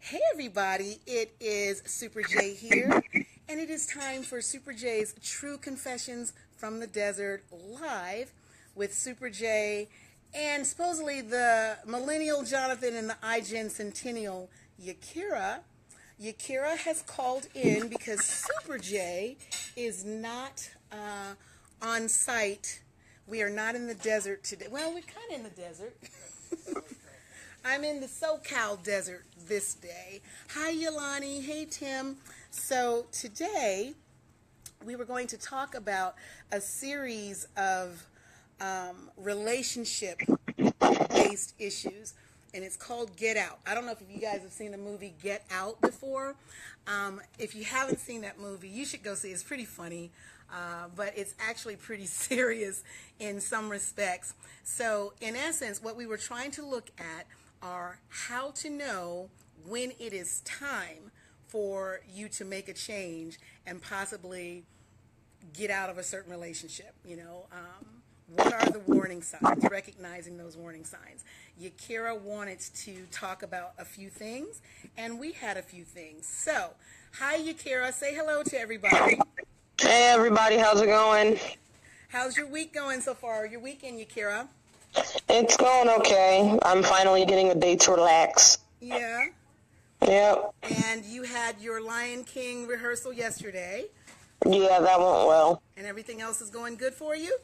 Hey everybody, it is Super J here, and it is time for Super J's True Confessions from the Desert live with Super J and supposedly the Millennial Jonathan and the iGen Centennial Yakira. Yakira has called in because Super J is not on site. We are not in the desert today. Well, we're kind of in the desert. I'm in the SoCal desert this day. Hi, Yolani. Hey, Tim. So today we were going to talk about a series of relationship-based issues, and it's called Get Out. I don't know if you guys have seen the movie Get Out before. If you haven't seen that movie, you should go see it. It's pretty funny. But it's actually pretty serious in some respects. So in essence, what we were trying to look at are how to know when it is time for you to make a change and possibly get out of a certain relationship. What are the warning signs, recognizing those warning signs. Yakira wanted to talk about a few things, and we had a few things. So, hi Yakira, say hello to everybody. Hey everybody, how's it going? How's your week going so far? Your weekend, Yakira? It's going okay. I'm finally getting a day to relax. Yeah. Yep. And you had your Lion King rehearsal yesterday. Yeah, that went well. And everything else is going good for you?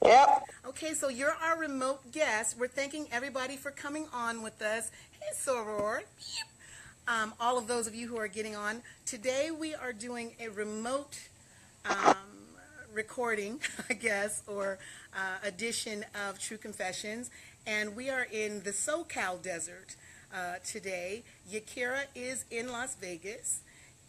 Yep. Okay, so you're our remote guest. We're thanking everybody for coming on with us. Hey, Soror. All of those of you who are getting on. Today we are doing a remote recording, I guess, or edition of True Confessions, and we are in the SoCal desert today. Yakira is in Las Vegas,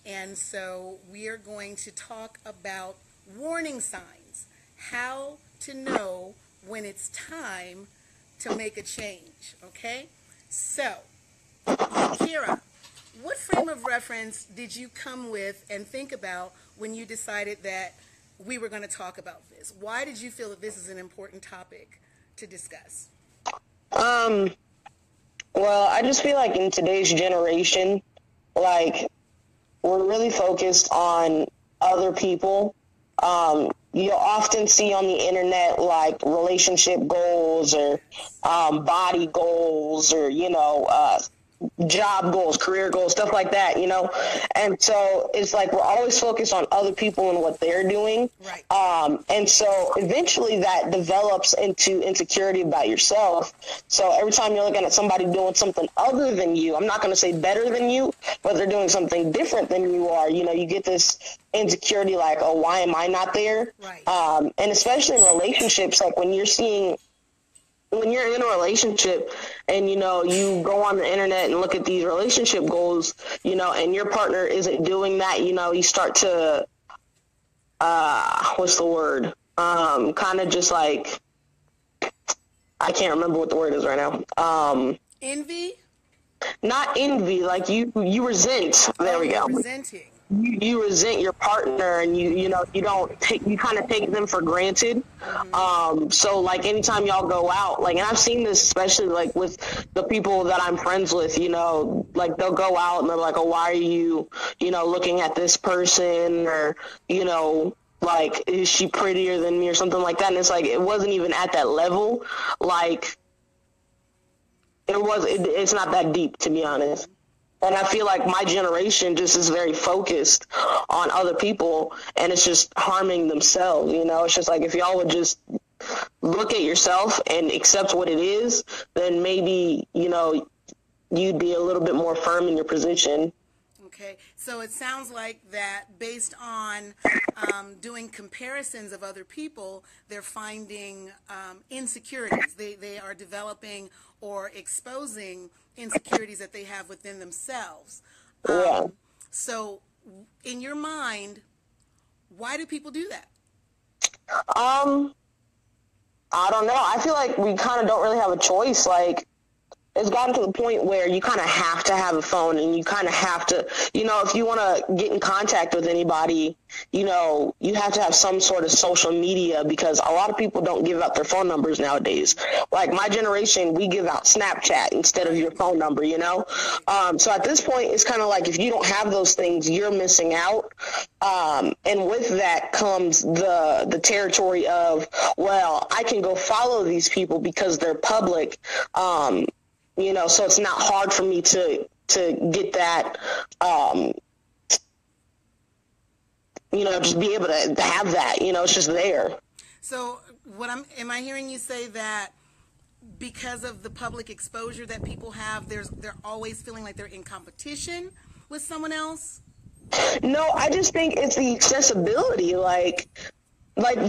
and so we are going to talk about warning signs, how to know when it's time to make a change, okay? So, Yakira, what frame of reference did you come with and think about when you decided that we were going to talk about this? Why did you feel that this is an important topic to discuss? Well, I just feel like in today's generation, like, we're really focused on other people. You'll often see on the internet, like, relationship goals or body goals or, job goals, career goals, stuff like that, and so it's like we're always focused on other people and what they're doing, right. And so eventually that develops into insecurity about yourself. So every time you're looking at somebody doing something other than you, I'm not going to say better than you, but they're doing something different than you are, you get this insecurity like, oh, why am I not there? Right. And especially in relationships, like when you're in a relationship and, you go on the internet and look at these relationship goals, and your partner isn't doing that, you start to, what's the word? Kind of just like, I can't remember what the word is right now. Envy? Not envy, like you resent. There we go. Resenting. You resent your partner, and you kind of take them for granted. Mm-hmm. So like anytime y'all go out, like, and I've seen this especially like with the people that I'm friends with, like they'll go out and they're like, oh, why are you, looking at this person, or, like, is she prettier than me or something like that? And it's like, it wasn't even at that level. Like, it's not that deep, to be honest. And I feel like my generation just is very focused on other people, and it's just harming themselves, It's just like, if y'all would just look at yourself and accept what it is, then maybe, you'd be a little bit more firm in your position. Okay, so it sounds like that based on doing comparisons of other people, they're finding insecurities. They are developing or exposing insecurities that they have within themselves. Yeah. So in your mind, why do people do that? I don't know. I feel like we kind of don't really have a choice. Like, it's gotten to the point where you kind of have to have a phone, and you kind of have to, if you want to get in contact with anybody, you have to have some sort of social media, because a lot of people don't give out their phone numbers nowadays. Like my generation, we give out Snapchat instead of your phone number, So at this point, it's kind of like if you don't have those things, you're missing out. And with that comes the territory of, well, I can go follow these people because they're public. So it's not hard for me to get that, just be able to have that, it's just there. So am I hearing you say that because of the public exposure that people have, they're always feeling like they're in competition with someone else? No, I just think it's the accessibility, like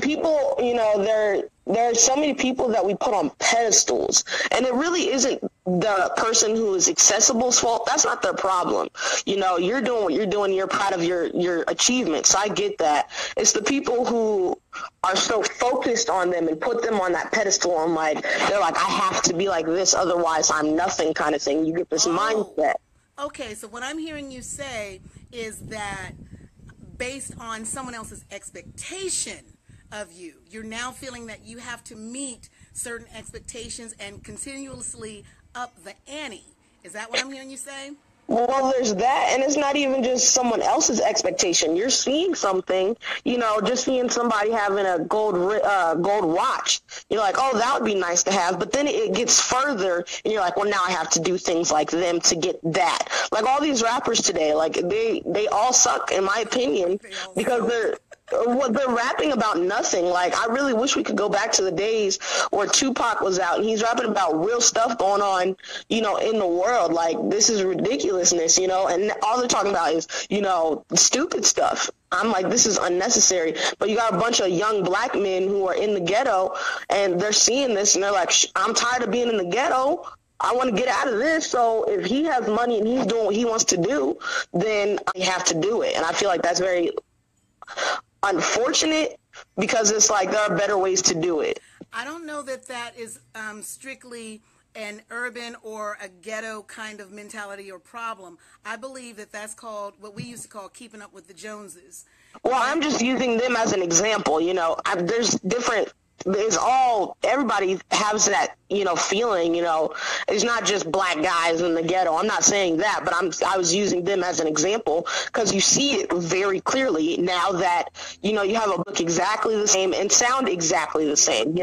people, there are so many people that we put on pedestals, and it really isn't the person who is accessible's fault. That's not their problem. You're doing what you're doing. You're proud of your achievements. I get that. It's the people who are so focused on them and put them on that pedestal, and they're like, I have to be like this, otherwise I'm nothing, kind of thing. You get this mindset. Okay, so what I'm hearing you say is that based on someone else's expectation of you, you're now feeling that you have to meet certain expectations and continuously up the ante. Is that what I'm hearing you say? Well, there's that, and it's not even just someone else's expectation. You're seeing something, just seeing somebody having a gold watch. You're like, oh, that would be nice to have. But then it gets further, and you're like, well, now I have to do things like them to get that. Like all these rappers today, they all suck, in my opinion, because they're rapping about nothing. Like, I really wish we could go back to the days where Tupac was out and he's rapping about real stuff going on, in the world. Like, this is ridiculousness, and all they're talking about is, stupid stuff. I'm like, this is unnecessary. But you got a bunch of young black men who are in the ghetto, and they're seeing this, and they're like, I'm tired of being in the ghetto. I want to get out of this. So if he has money and he's doing what he wants to do, then I have to do it. And I feel like that's very unfortunate, because it's like there are better ways to do it. I don't know that is strictly an urban or a ghetto kind of mentality or problem. I believe that's called what we used to call keeping up with the Joneses. Well, I'm just using them as an example. Everybody has that, feeling, it's not just black guys in the ghetto. I'm not saying that, but I was using them as an example because you see it very clearly now that, you have a look exactly the same and sound exactly the same,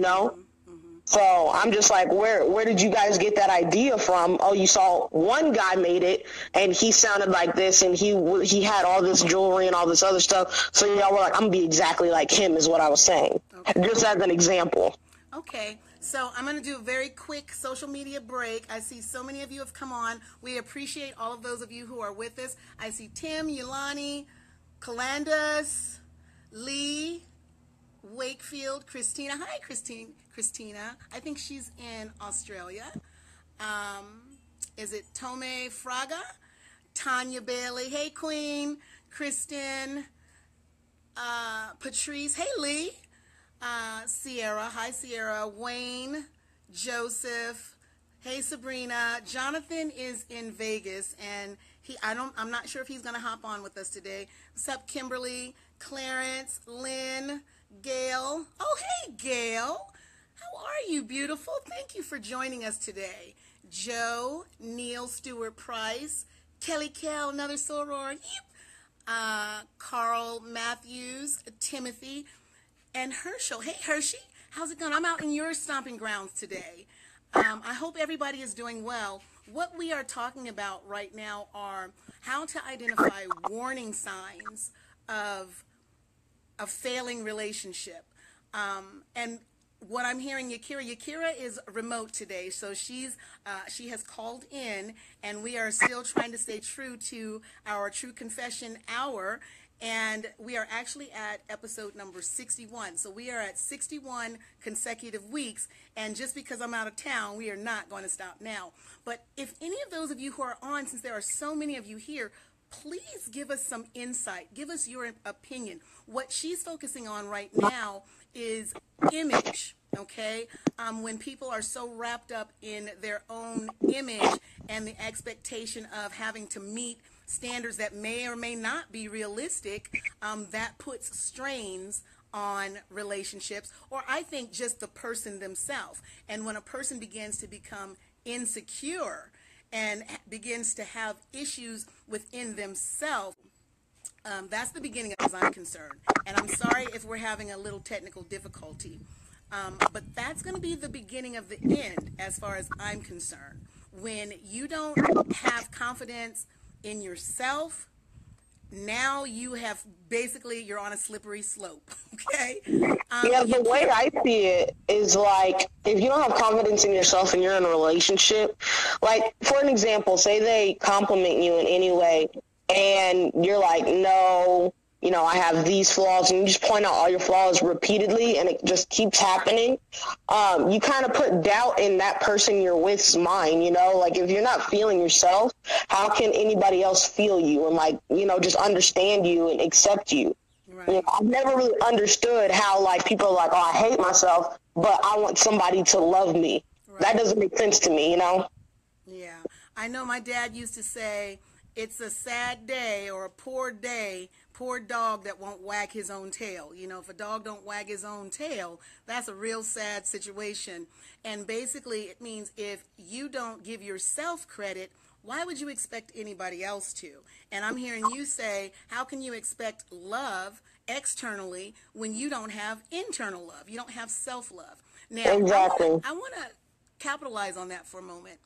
So I'm just like, where did you guys get that idea from? Oh, you saw one guy made it and he sounded like this and he had all this jewelry and all this other stuff. So y'all were like, I'm going to be exactly like him, is what I was saying. Okay. Just as an example. Okay. So I'm going to do a very quick social media break. I see so many of you have come on. We appreciate all of those of you who are with us. I see Tim, Yolani, Calandus, Lee, Wakefield, Christina. Hi, Christina. I think she's in Australia. Is it Tome Fraga? Tanya Bailey. Hey, Queen. Kristen. Patrice. Hey, Lee. Sierra. Hi, Sierra. Wayne. Joseph. Hey, Sabrina. Jonathan is in Vegas, and I'm not sure if he's going to hop on with us today. What's up, Kimberly? Clarence. Lynn. Gail. Oh, hey, Gail. How are you, beautiful? Thank you for joining us today. Joe, Neil Stewart Price, Kelly Kell, another soror, Carl Matthews, Timothy, and Herschel. Hey, Hershey, how's it going? I'm out in your stomping grounds today. I hope everybody is doing well. What we are talking about right now are how to identify warning signs of a failing relationship. And what I'm hearing, Yakira is remote today, so she has called in, and we are still trying to stay true to our True Confession Hour, and we are actually at episode number 61. So we are at 61 consecutive weeks, and just because I'm out of town, we are not going to stop now. But if any of those of you who are on, since there are so many of you here, please give us some insight. Give us your opinion. What she's focusing on right now is image. Okay, when people are so wrapped up in their own image and the expectation of having to meet standards that may or may not be realistic, that puts strains on relationships, or I think just the person themselves. And when a person begins to become insecure and begins to have issues within themselves, that's the beginning as I'm concerned. And I'm sorry if we're having a little technical difficulty. But that's going to be the beginning of the end as far as I'm concerned. When you don't have confidence in yourself, now you have basically, you're on a slippery slope. Okay? Yeah, the way I see it is like, if you don't have confidence in yourself and you're in a relationship, like, for an example, say they compliment you in any way and you're like, no, you know, I have these flaws, and you just point out all your flaws repeatedly and it just keeps happening. You kind of put doubt in that person you're with's mind, you know, like, if you're not feeling yourself, how can anybody else feel you and, like, you know, just understand you and accept you? Right. You know, I've never really understood how, like, people are like, oh, I hate myself, but I want somebody to love me. Right. That doesn't make sense to me, you know? Yeah. I know my dad used to say, it's a sad day or a poor day, poor dog that won't wag his own tail. You know, if a dog don't wag his own tail, that's a real sad situation. And basically it means if you don't give yourself credit, why would you expect anybody else to? And I'm hearing you say, how can you expect love externally when you don't have internal love? You don't have self-love. Now, exactly. I want to capitalize on that for a moment.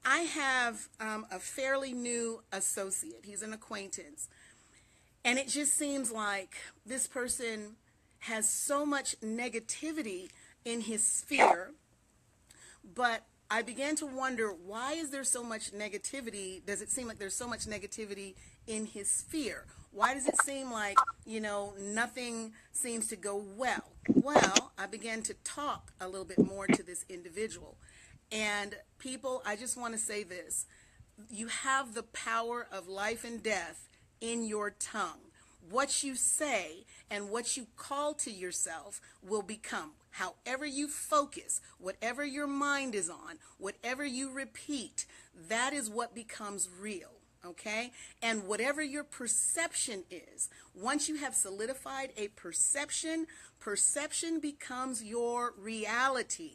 I have a fairly new associate. He's an acquaintance. And it just seems like this person has so much negativity in his sphere, but I began to wonder, why is there so much negativity? Does it seem like there's so much negativity in his sphere? Why does it seem like, you know, nothing seems to go well? Well, I began to talk a little bit more to this individual. And people, I just want to say this. You have the power of life and death in your tongue. What you say and what you call to yourself will become. However you focus, whatever your mind is on, whatever you repeat, that is what becomes real. Okay? And whatever your perception is, once you have solidified a perception, perception becomes your reality,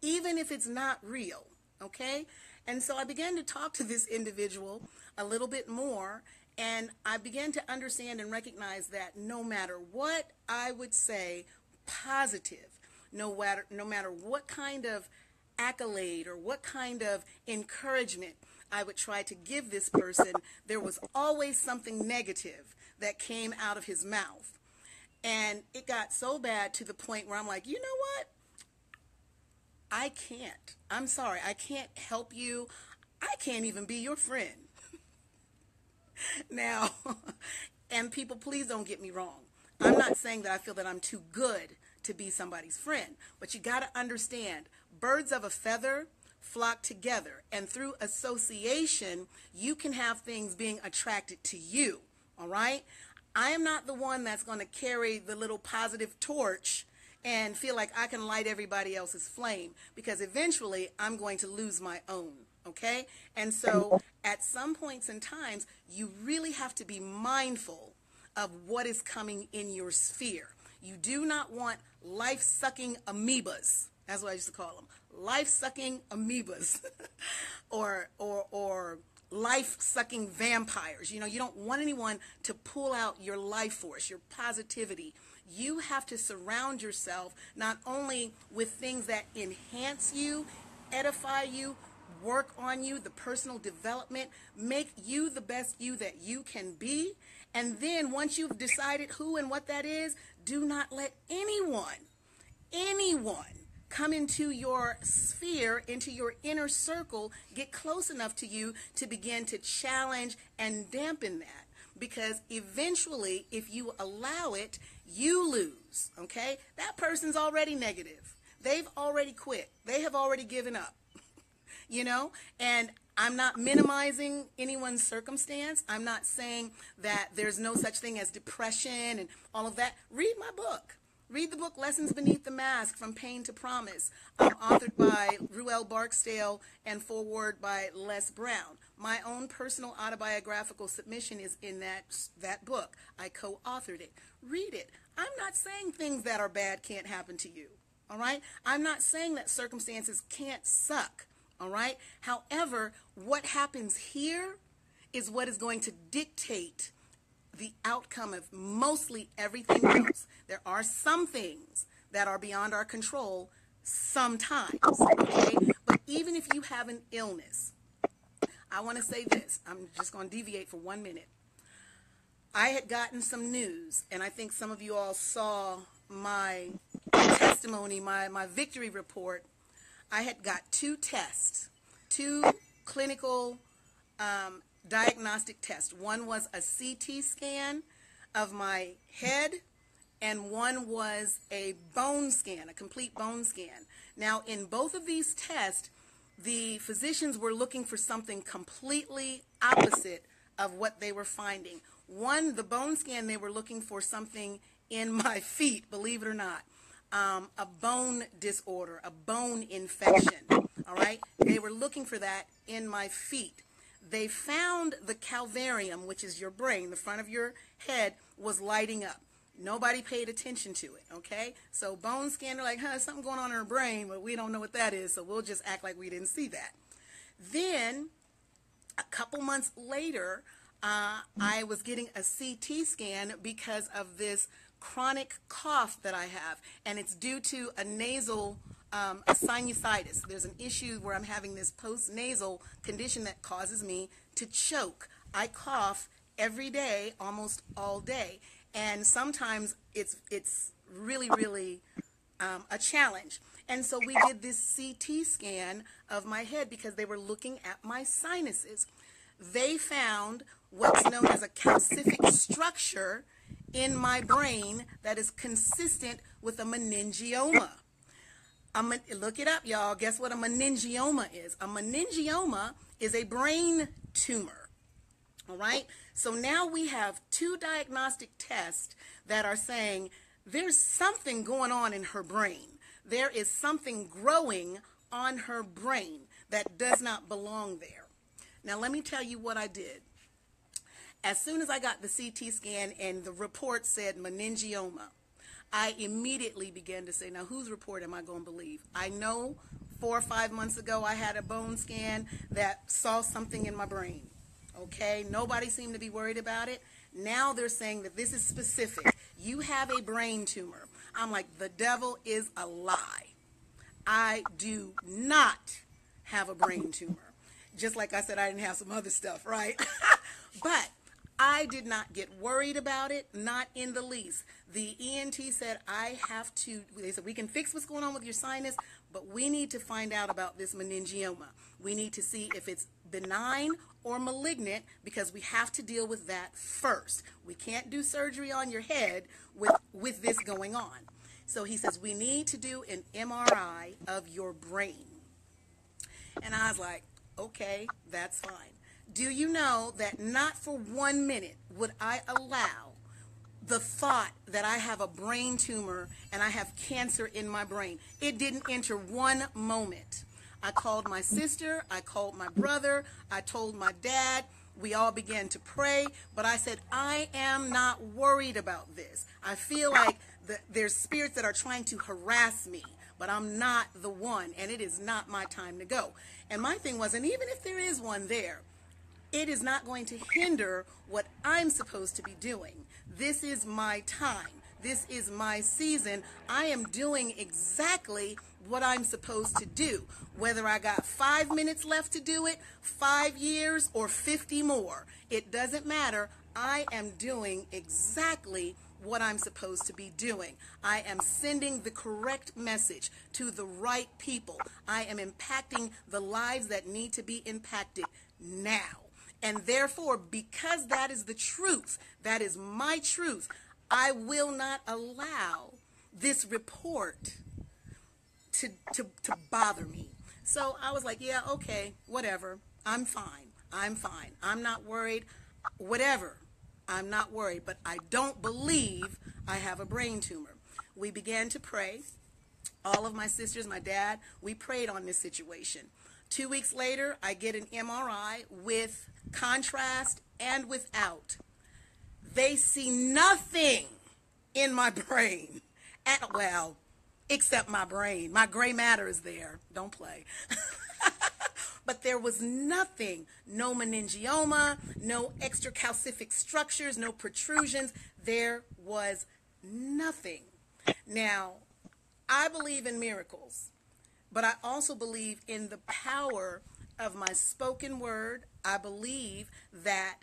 even if it's not real. Okay? And so I began to talk to this individual a little bit more, and I began to understand and recognize that no matter what I would say positive, no matter what kind of accolade or what kind of encouragement I would try to give this person, there was always something negative that came out of his mouth. And it got so bad to the point where I'm like, you know what? I can't. I'm sorry. I can't help you. I can't even be your friend. Now, and people, please don't get me wrong. I'm not saying that I feel that I'm too good to be somebody's friend, but you got to understand, birds of a feather flock together, and through association, you can have things being attracted to you, all right? I am not the one that's going to carry the little positive torch and feel like I can light everybody else's flame, because eventually I'm going to lose my own, okay? And so at some points in times, you really have to be mindful of what is coming in your sphere. You do not want life-sucking amoebas. That's what I used to call them. Life-sucking amoebas or life-sucking vampires. You know, you don't want anyone to pull out your life force, your positivity. You have to surround yourself not only with things that enhance you, edify you, work on you, the personal development, make you the best you that you can be. And then once you've decided who and what that is, do not let anyone come into your sphere, into your inner circle, get close enough to you to begin to challenge and dampen that. Because eventually, if you allow it, you lose, okay? That person's already negative. They've already quit. They have already given up, you know? And I'm not minimizing anyone's circumstance. I'm not saying that there's no such thing as depression and all of that. Read my book. Read the book Lessons Beneath the Mask, From Pain to Promise, authored by Ruel Barksdale and foreword by Les Brown. My own personal autobiographical submission is in that book. I co-authored it. Read it. I'm not saying things that are bad can't happen to you. All right? I'm not saying that circumstances can't suck. All right? However, what happens here is what is going to dictate the outcome of mostly everything else. There are some things that are beyond our control sometimes, okay? But even if you have an illness, I want to say this. I'm just going to deviate for 1 minute. I had gotten some news, and I think some of you all saw my testimony, my victory report. I had got 2 tests, 2 clinical diagnostic tests. One was a CT scan of my head, and one was a bone scan, a complete bone scan. Now, in both of these tests, the physicians were looking for something completely opposite of what they were finding. One, the bone scan, they were looking for something in my feet, believe it or not, a bone disorder, a bone infection, all right? They were looking for that in my feet. They found the calvarium, which is your brain, the front of your head, was lighting up. Nobody paid attention to it, okay? So bone scan, they're like, something going on in her brain, but we don't know what that is, so we'll just act like we didn't see that. Then, a couple months later, I was getting a CT scan because of this chronic cough that I have, and it's due to a nasal a sinusitis. There's an issue where I'm having this post-nasal condition that causes me to choke. I cough every day, almost all day, and sometimes it's really, really a challenge. And so we did this CT scan of my head because they were looking at my sinuses. They found what's known as a calcific structure in my brain that is consistent with a meningioma. Look it up, y'all. Guess what a meningioma is? A meningioma is a brain tumor. All right? So now we have 2 diagnostic tests that are saying there's something going on in her brain. There is something growing on her brain that does not belong there. Now, let me tell you what I did. As soon as I got the CT scan and the report said meningioma, I immediately began to say, now whose report am I going to believe? I know 4 or 5 months ago I had a bone scan that saw something in my brain. Okay, nobody seemed to be worried about it. Now they're saying that this is specific. You have a brain tumor. I'm like, the devil is a lie. I do not have a brain tumor. Just like I said, I didn't have some other stuff, right? But I did not get worried about it, not in the least. The ENT said they said, we can fix what's going on with your sinus, but we need to find out about this meningioma. We need to see if it's benign or malignant because we have to deal with that first. We can't do surgery on your head with this going on. So he says, we need to do an MRI of your brain. And I was like, okay, that's fine. Do you know that not for 1 minute would I allow the thought that I have a brain tumor and I have cancer in my brain? It didn't enter 1 moment. I called my sister, I called my brother, I told my dad, we all began to pray, but I said, I am not worried about this. I feel like there's spirits that are trying to harass me, but I'm not the one, and it is not my time to go. And my thing was, and even if there is one there, it is not going to hinder what I'm supposed to be doing. This is my time. This is my season. I am doing exactly what I'm supposed to do. Whether I got 5 minutes left to do it, 5 years, or 50 more, it doesn't matter. I am doing exactly what I'm supposed to be doing. I am sending the correct message to the right people. I am impacting the lives that need to be impacted now. And therefore, because that is the truth, that is my truth, I will not allow this report to bother me. So I was like, yeah, okay, whatever. I'm fine. I'm fine. I'm not worried. Whatever. I'm not worried. But I don't believe I have a brain tumor. we began to pray. All of my sisters, my dad, we prayed on this situation. 2 weeks later, I get an MRI with contrast and without. They see nothing in my brain well, except my brain. My gray matter is there. Don't play. But there was nothing, no meningioma, no extracalcific structures, no protrusions. There was nothing. Now, I believe in miracles, but I also believe in the power of my spoken word. I believe that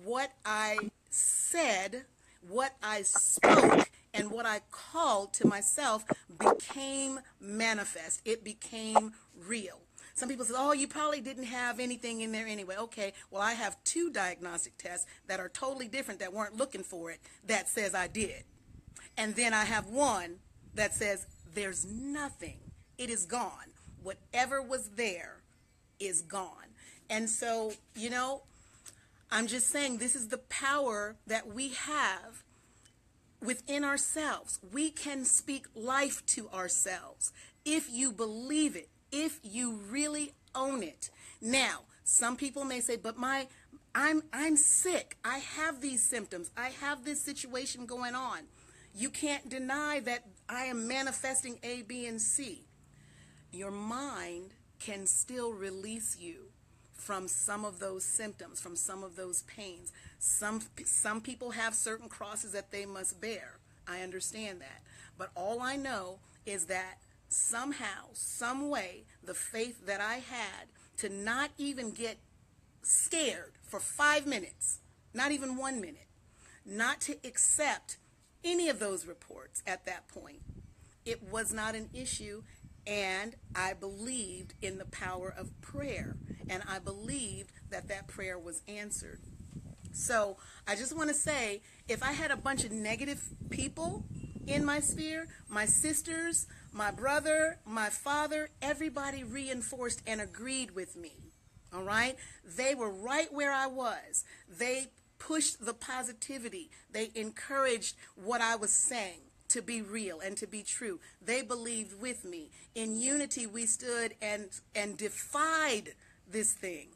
what I said, what I spoke, and what I called to myself became manifest. It became real. Some people say, oh, you probably didn't have anything in there anyway. Okay, well, I have 2 diagnostic tests that are totally different that weren't looking for it that says I did. And then I have one that says there's nothing. It is gone. Whatever was there is gone. And so, I'm just saying this is the power that we have within ourselves. We can speak life to ourselves if you believe it, if you really own it. Now, some people may say, but I'm sick. I have these symptoms. I have this situation going on. You can't deny that I am manifesting A, B, and C. Your mind can still release you from some of those symptoms, from some of those pains. Some people have certain crosses that they must bear. I understand that. But all I know is that somehow, some way, the faith that I had to not even get scared for 5 minutes, not even 1 minute, not to accept any of those reports at that point, it was not an issue. And I believed in the power of prayer. And I believed that that prayer was answered. So I just want to say, if I had a bunch of negative people in my sphere, my sisters, my brother, my father, everybody reinforced and agreed with me. All right? They were right where I was. They pushed the positivity. They encouraged what I was saying to be real and to be true. They believed with me. In unity, we stood and defied this thing.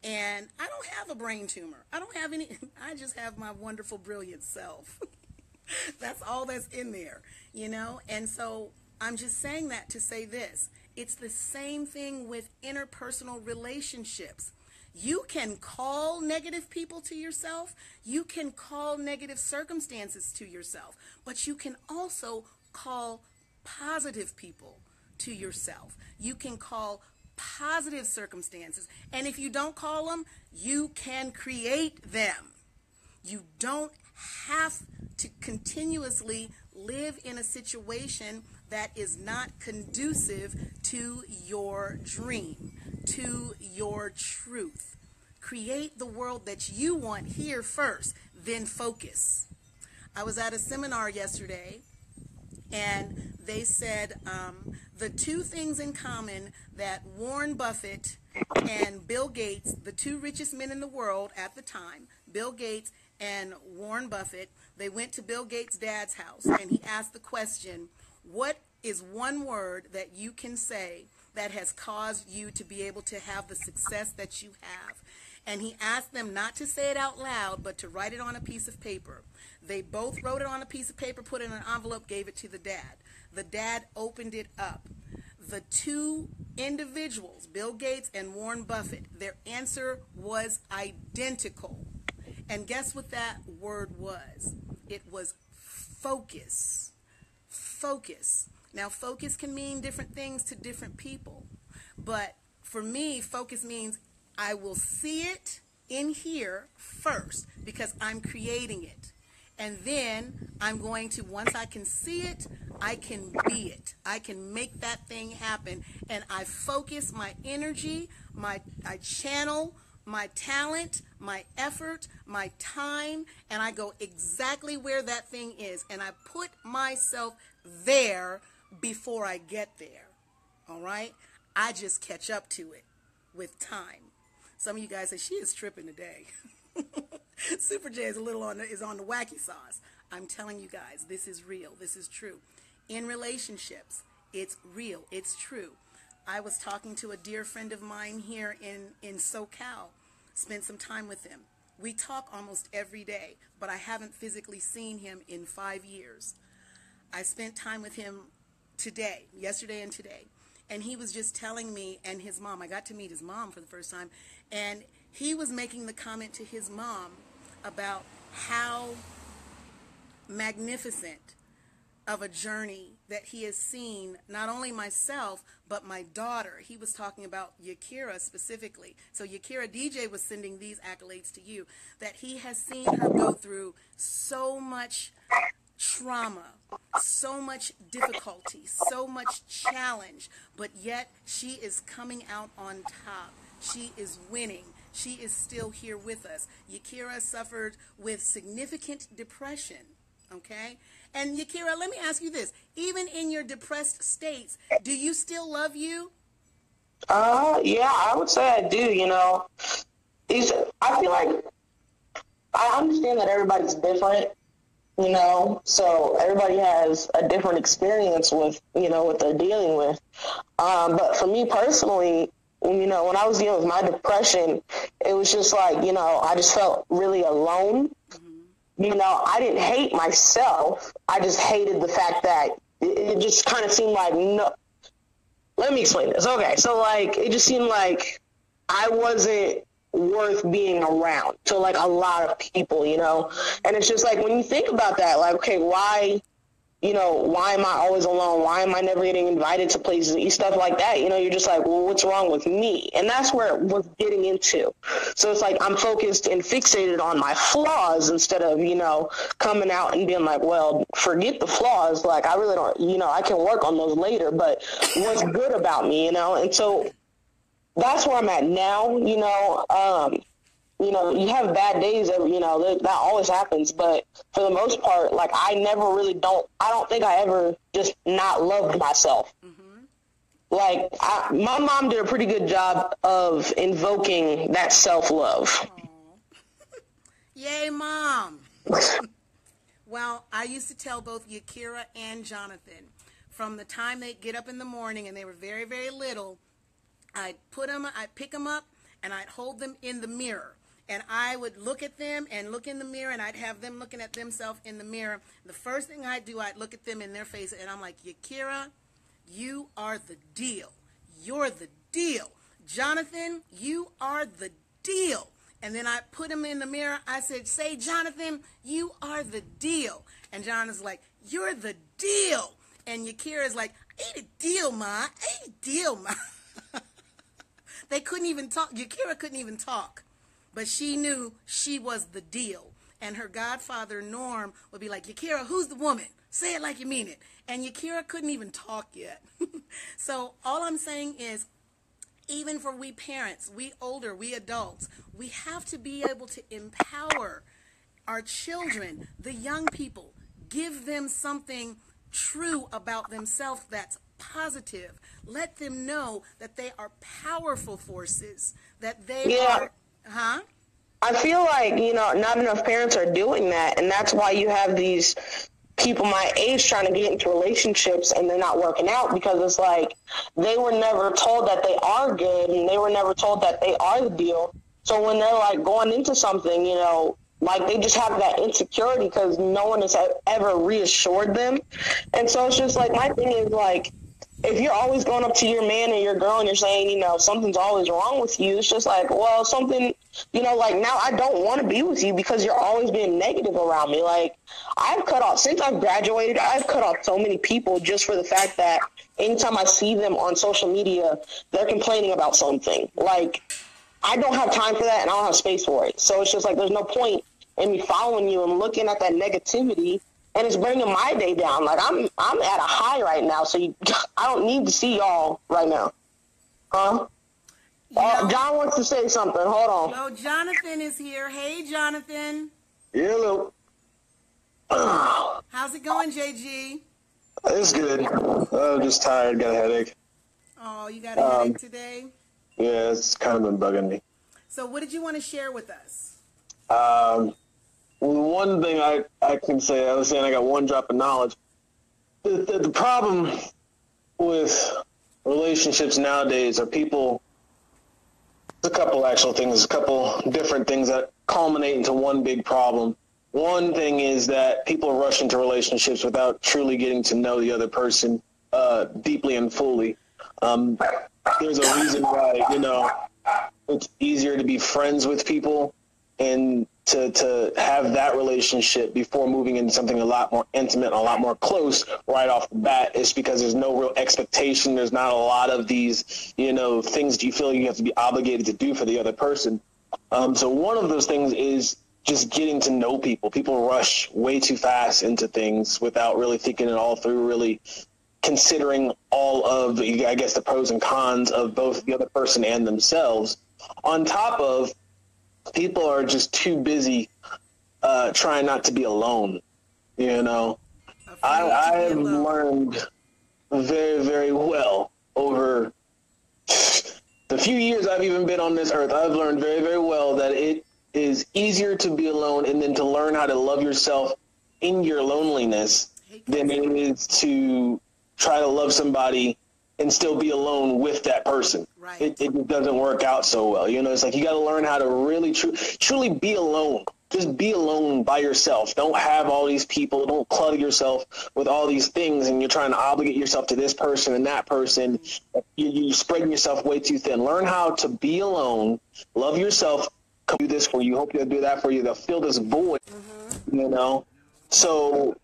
And I don't have a brain tumor. I don't have any. I just have my wonderful, brilliant self. That's all that's in there, And so I'm just saying that to say this. It's the same thing with interpersonal relationships. You can call negative people to yourself. You can call negative circumstances to yourself. But you can also call positive people to yourself. You can call positive circumstances. And if you don't call them, you can create them. You don't have to continuously live in a situation that is not conducive to your dream, to your truth. Create the world that you want here first, then focus. I was at a seminar yesterday, and they said the 2 things in common that Warren Buffett and Bill Gates, the 2 richest men in the world at the time, Bill Gates and Warren Buffett, they went to Bill Gates' dad's house, and he asked the question, what is one word that you can say that has caused you to be able to have the success that you have? And he asked them not to say it out loud, but to write it on a piece of paper. They both wrote it on a piece of paper, put it in an envelope, gave it to the dad. The dad opened it up. The 2 individuals, Bill Gates and Warren Buffett, their answer was identical. And guess what that word was? It was focus. Focus. Now, focus can mean different things to different people. But for me, focus means I will see it in here first because I'm creating it. And then I'm going to, once I can see it, I can be it. I can make that thing happen. And I focus my energy, I channel my talent, my effort, my time, and I go exactly where that thing is. And I put myself there before I get there. All right? I just catch up to it with time. Some of you guys say, she is tripping today. Super J is is on the wacky sauce. I'm telling you guys, this is real. This is true. In relationships, it's real. It's true. I was talking to a dear friend of mine here in SoCal. Spent some time with him. We talk almost every day, but I haven't physically seen him in 5 years. I spent time with him today, yesterday and today, and he was just telling me, and his mom, I got to meet his mom for the first time, and he was making the comment to his mom about how magnificent of a journey that he has seen, not only myself, but my daughter. He was talking about Yakira specifically. So Yakira, DJ was sending these accolades to you, that he has seen her go through so much trauma, so much difficulty, so much challenge, but yet she is coming out on top. She is winning. She is still here with us. Yakira suffered with significant depression, okay? And Yakira, let me ask you this. Even in your depressed states, do you still love you? Yeah, I would say I do, you know. I feel like I understand that everybody's different, you know, so everybody has a different experience with, you know, what they're dealing with. But for me personally, you know, when I was dealing with my depression, it was just like, you know, I just felt really alone. You know, I didn't hate myself. I just hated the fact that it just kind of seemed like, no, let me explain this. Okay, so like, it just seemed like I wasn't worth being around to like a lot of people, you know? And it's just like, when you think about that, like, okay, why, you know, why am I always alone? Why am I never getting invited to places, stuff like that? You know, you're just like, well, what's wrong with me? And that's where it was getting into. So it's like I'm focused and fixated on my flaws instead of, you know, coming out and being like, well, forget the flaws. Like, I really don't, you know, I can work on those later, but what's good about me, you know? And so that's where I'm at now, you know. You know, you have bad days, you know, that always happens. But for the most part, like, I don't think I ever just not loved myself. Mm-hmm. Like, my mom did a pretty good job of invoking that self-love. Yay, Mom. Well, I used to tell both Yakira and Jonathan, from the time they get up in the morning and they were very, very little, I'd pick them up and I'd hold them in the mirror. And I would look at them and look in the mirror, and I'd have them looking at themselves in the mirror. The first thing I'd do, I'd look at them in their face, and I'm like, Yakira, you are the deal. You're the deal. Jonathan, you are the deal. And then I put him in the mirror. I said, say, Jonathan, you are the deal. And Jonathan's like, you're the deal. And Yakira's like, ain't a deal, Ma. Ain't a deal, Ma. They couldn't even talk. Yakira couldn't even talk. But she knew she was the deal. And her godfather, Norm, would be like, Yakira, who's the woman? Say it like you mean it. And Yakira couldn't even talk yet. So all I'm saying is, even for we parents, we older, we adults, we have to be able to empower our children, the young people, give them something true about themselves that's positive. Let them know that they are powerful forces, that they are... Huh? I feel like, you know, not enough parents are doing that, and that's why you have these people my age trying to get into relationships and they're not working out, because it's like they were never told that they are good, and they were never told that they are the deal. So when they're like going into something, you know, like they just have that insecurity because no one has ever reassured them. And so it's just like, my thing is like, if you're always going up to your man or your girl and you're saying, you know, something's always wrong with you, it's just like, well, something, you know, like, now I don't want to be with you because you're always being negative around me. Like, since I've graduated, I've cut off so many people just for the fact that anytime I see them on social media, they're complaining about something. Like, I don't have time for that and I don't have space for it. So it's just like, there's no point in me following you and looking at that negativity. And it's bringing my day down. Like, I'm at a high right now, so I don't need to see y'all right now. Huh? John wants to say something. Hold on. Oh, Jonathan is here. Hey, Jonathan. Hello. How's it going, JG? It's good. I'm just tired. Got a headache. Oh, you got a headache today? Yeah, it's kind of been bugging me. So what did you want to share with us? one thing I can say, I was saying I got one drop of knowledge. The problem with relationships nowadays are people, a couple actual things, a couple different things that culminate into one big problem. One thing is that people rush into relationships without truly getting to know the other person deeply and fully. There's a reason why, it's easier to be friends with people and to have that relationship before moving into something a lot more intimate and a lot more close right off the bat. Is because there's no real expectation. There's not a lot of these, things that you feel you have to be obligated to do for the other person. So one of those things is just getting to know people. People rush way too fast into things without really thinking it all through, really considering all of, I guess, the pros and cons of both the other person and themselves. On top of, people are just too busy trying not to be alone. I've learned very, very well over the few years I've even been on this earth. I've learned very, very well that it is easier to be alone and then to learn how to love yourself in your loneliness than it is to try to love somebody and still be alone with that person. Right. It doesn't work out so well. It's like you got to learn how to really truly be alone. Just be alone by yourself. Don't have all these people. Don't clutter yourself with all these things, and you're trying to obligate yourself to this person and that person. You're spreading yourself way too thin. Learn how to be alone. Love yourself. Come do this for you. Hope they'll do that for you. They'll fill this void. So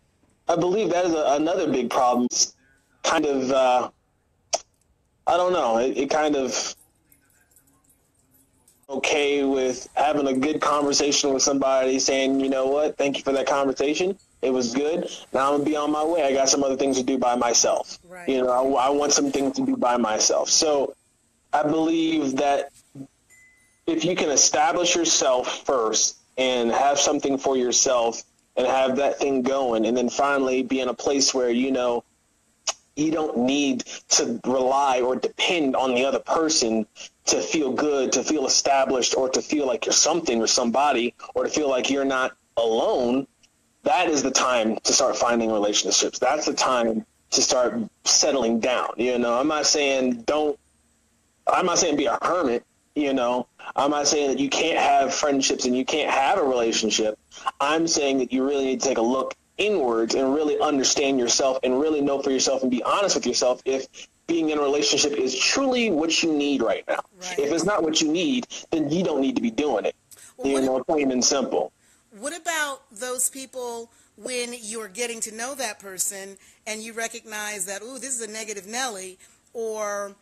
I believe that is another big problem. It's kind of I don't know. It kind of okay with having a good conversation with somebody, saying, you know what, thank you for that conversation. It was good. Now I'm going to be on my way. I got some other things to do by myself. Right. I want some things to do by myself. So I believe that if you can establish yourself first and have something for yourself and have that thing going, and then finally be in a place where, you don't need to rely or depend on the other person to feel good, to feel established, or to feel like you're something or somebody, or to feel like you're not alone. That is the time to start finding relationships. That's the time to start settling down. I'm not saying be a hermit. I'm not saying that you can't have friendships and you can't have a relationship. I'm saying that you really need to take a look inwards and really understand yourself and really know for yourself and be honest with yourself if being in a relationship is truly what you need right now. Right. If it's not what you need, then you don't need to be doing it. Plain and simple. What about those people when you're getting to know that person and you recognize that, ooh, this is a negative Nelly, or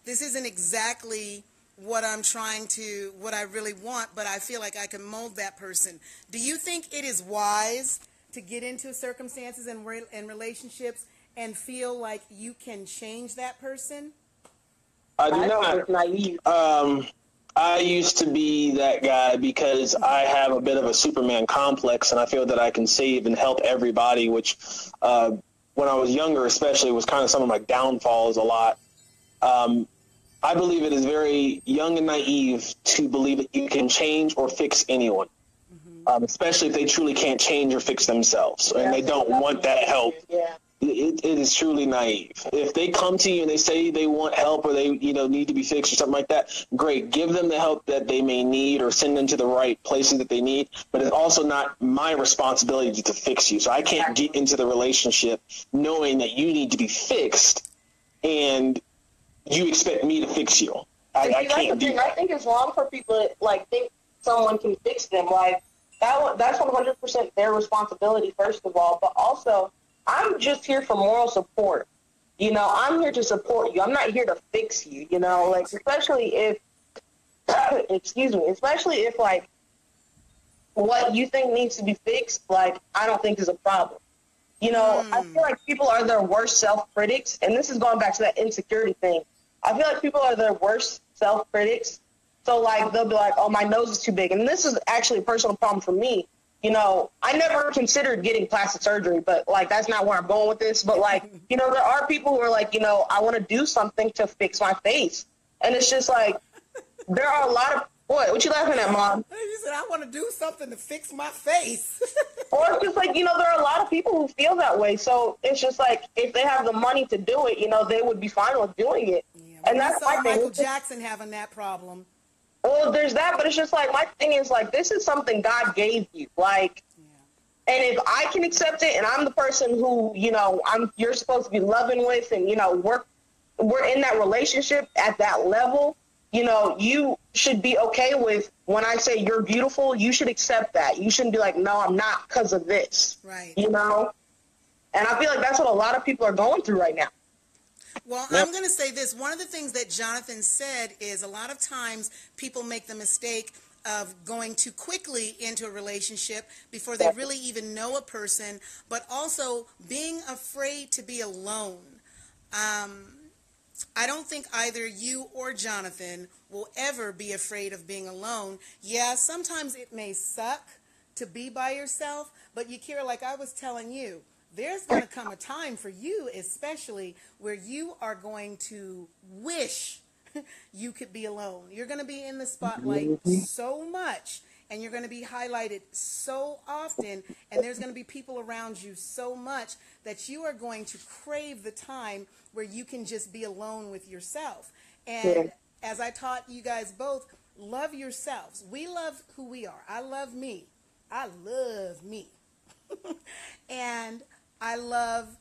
this isn't exactly what I really want, but I feel like I can mold that person. Do you think it is wise to get into circumstances and relationships and feel like you can change that person? I do not. Naive. I used to be that guy because I have a bit of a Superman complex, and I feel that I can save and help everybody, which when I was younger especially was kind of some of my downfalls a lot. I believe it is very young and naive to believe that you can change or fix anyone. Especially if they truly can't change or fix themselves, and they don't want that help. Yeah. It is truly naive. If they come to you and they say they want help or they need to be fixed or something like that, great. Give them the help that they may need or send them to the right places that they need. But it's also not my responsibility to fix you. So I can't get into the relationship knowing that you need to be fixed and you expect me to fix you. I can't do that. I think it's wrong for people to think someone can fix them. That's 100% their responsibility, first of all. But also, I'm just here for moral support. I'm here to support you. I'm not here to fix you, especially if, especially if, what you think needs to be fixed, I don't think is a problem. I feel like people are their worst self-critics, and this is going back to that insecurity thing. I feel like people are their worst self-critics. So, they'll be like, oh, my nose is too big. And this is actually a personal problem for me. I never considered getting plastic surgery, but, that's not where I'm going with this. But, there are people who are I want to do something to fix my face. And it's just, there are a lot of What you laughing at, Mom? You said, I want to do something to fix my face. Or it's just like, there are a lot of people who feel that way. So it's just like, if they have the money to do it, they would be fine with doing it. Yeah, and that's saw my thing. Michael Jackson having that problem. Well, there's that, but it's just like, my thing is like, this is something God gave you. Like, and if I can accept it, and I'm the person who, you're supposed to be loving with, and, we're in that relationship at that level, you should be okay with when I say you're beautiful, you should accept that. You shouldn't be like, no, I'm not because of this. Right. And I feel like that's what a lot of people are going through right now. Well, I'm going to say this. One of the things that Jonathan said is a lot of times people make the mistake of going too quickly into a relationship before they really even know a person, but also being afraid to be alone. I don't think either you or Jonathan will ever be afraid of being alone. Yeah, sometimes it may suck to be by yourself, but Yakira, like I was telling you, there's going to come a time for you especially where you are going to wish you could be alone. You're going to be in the spotlight so much, and you're going to be highlighted so often, and there's going to be people around you so much that you are going to crave the time where you can just be alone with yourself. And as I taught you guys both, love yourselves. We love who we are. I love me. I love me. And I love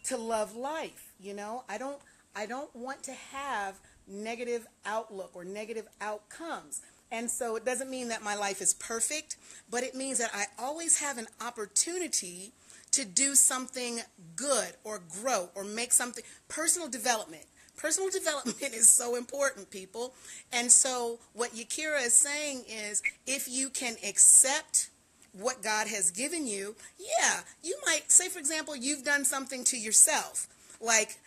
to love life. I don't want to have negative outlook or negative outcomes. And so it doesn't mean that my life is perfect, but it means that I always have an opportunity to do something good or grow or make something. Personal development. Personal development is so important, people. And so what Yakira is saying is, if you can accept what God has given you, yeah, you might say, for example, you've done something to yourself, like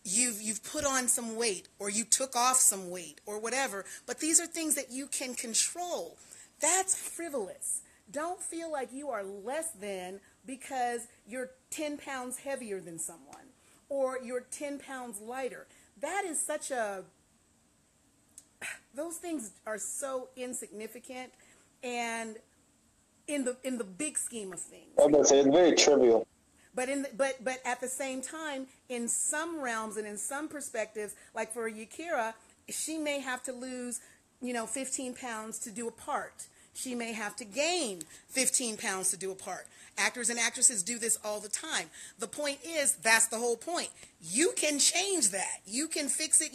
you've put on some weight, or you took off some weight, or whatever, but these are things that you can control. That's frivolous. Don't feel like you are less than because you're 10 pounds heavier than someone, or you're 10 pounds lighter. That is those things are so insignificant, and in the big scheme of things. I was going to say, it's very trivial. But but at the same time, in some realms and in some perspectives, like for Yakira, she may have to lose, 15 pounds to do a part. She may have to gain 15 pounds to do a part. Actors and actresses do this all the time. The point is, that's the whole point. You can change that. You can fix it.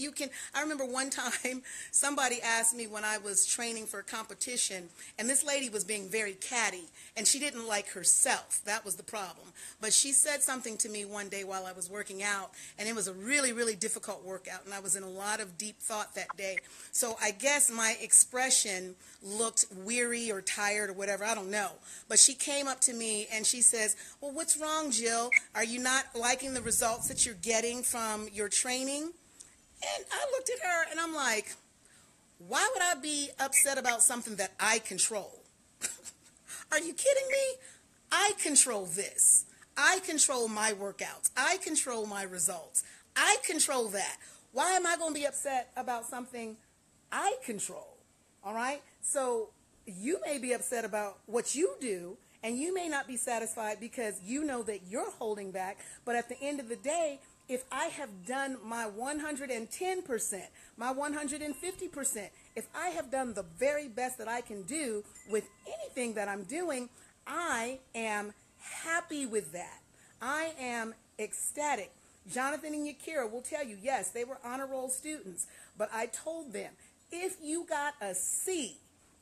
I remember one time somebody asked me when I was training for a competition, and this lady was being very catty, and she didn't like herself. That was the problem. But she said something to me one day while I was working out, and it was a really, really difficult workout, and I was in a lot of deep thought that day. So I guess my expression looked weary or tired or whatever. I don't know. But she came up to me and she says, well, what's wrong, Jill? Are you not liking the results that you're getting from your training? And I looked at her and I'm like, why would I be upset about something that I control? Are you kidding me? I control this. I control my workouts. I control my results. I control that. Why am I going to be upset about something I control? All right? So you may be upset about what you do, and you may not be satisfied because you know that you're holding back. But at the end of the day, if I have done my 110%, my 150%, if I have done the very best that I can do with anything that I'm doing, I am happy with that. I am ecstatic. Jonathan and Yakira will tell you, yes, they were honor roll students, but I told them, if you got a C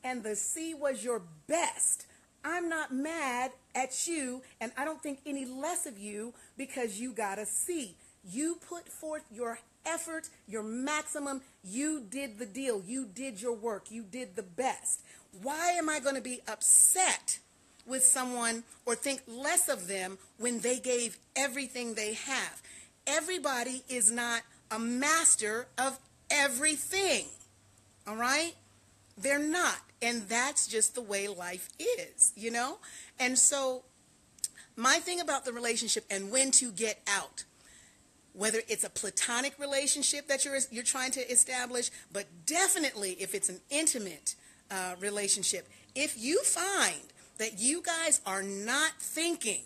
and the C was your best, I'm not mad at you, and I don't think any less of you because you got a C. You put forth your effort, your maximum. You did the deal. You did your work. You did the best. Why am I going to be upset with someone or think less of them when they gave everything they have? Everybody is not a master of everything. All right? They're not. And that's just the way life is, And so my thing about the relationship and when to get out, whether it's a platonic relationship that you're trying to establish, but definitely if it's an intimate relationship, if you find that you guys are not thinking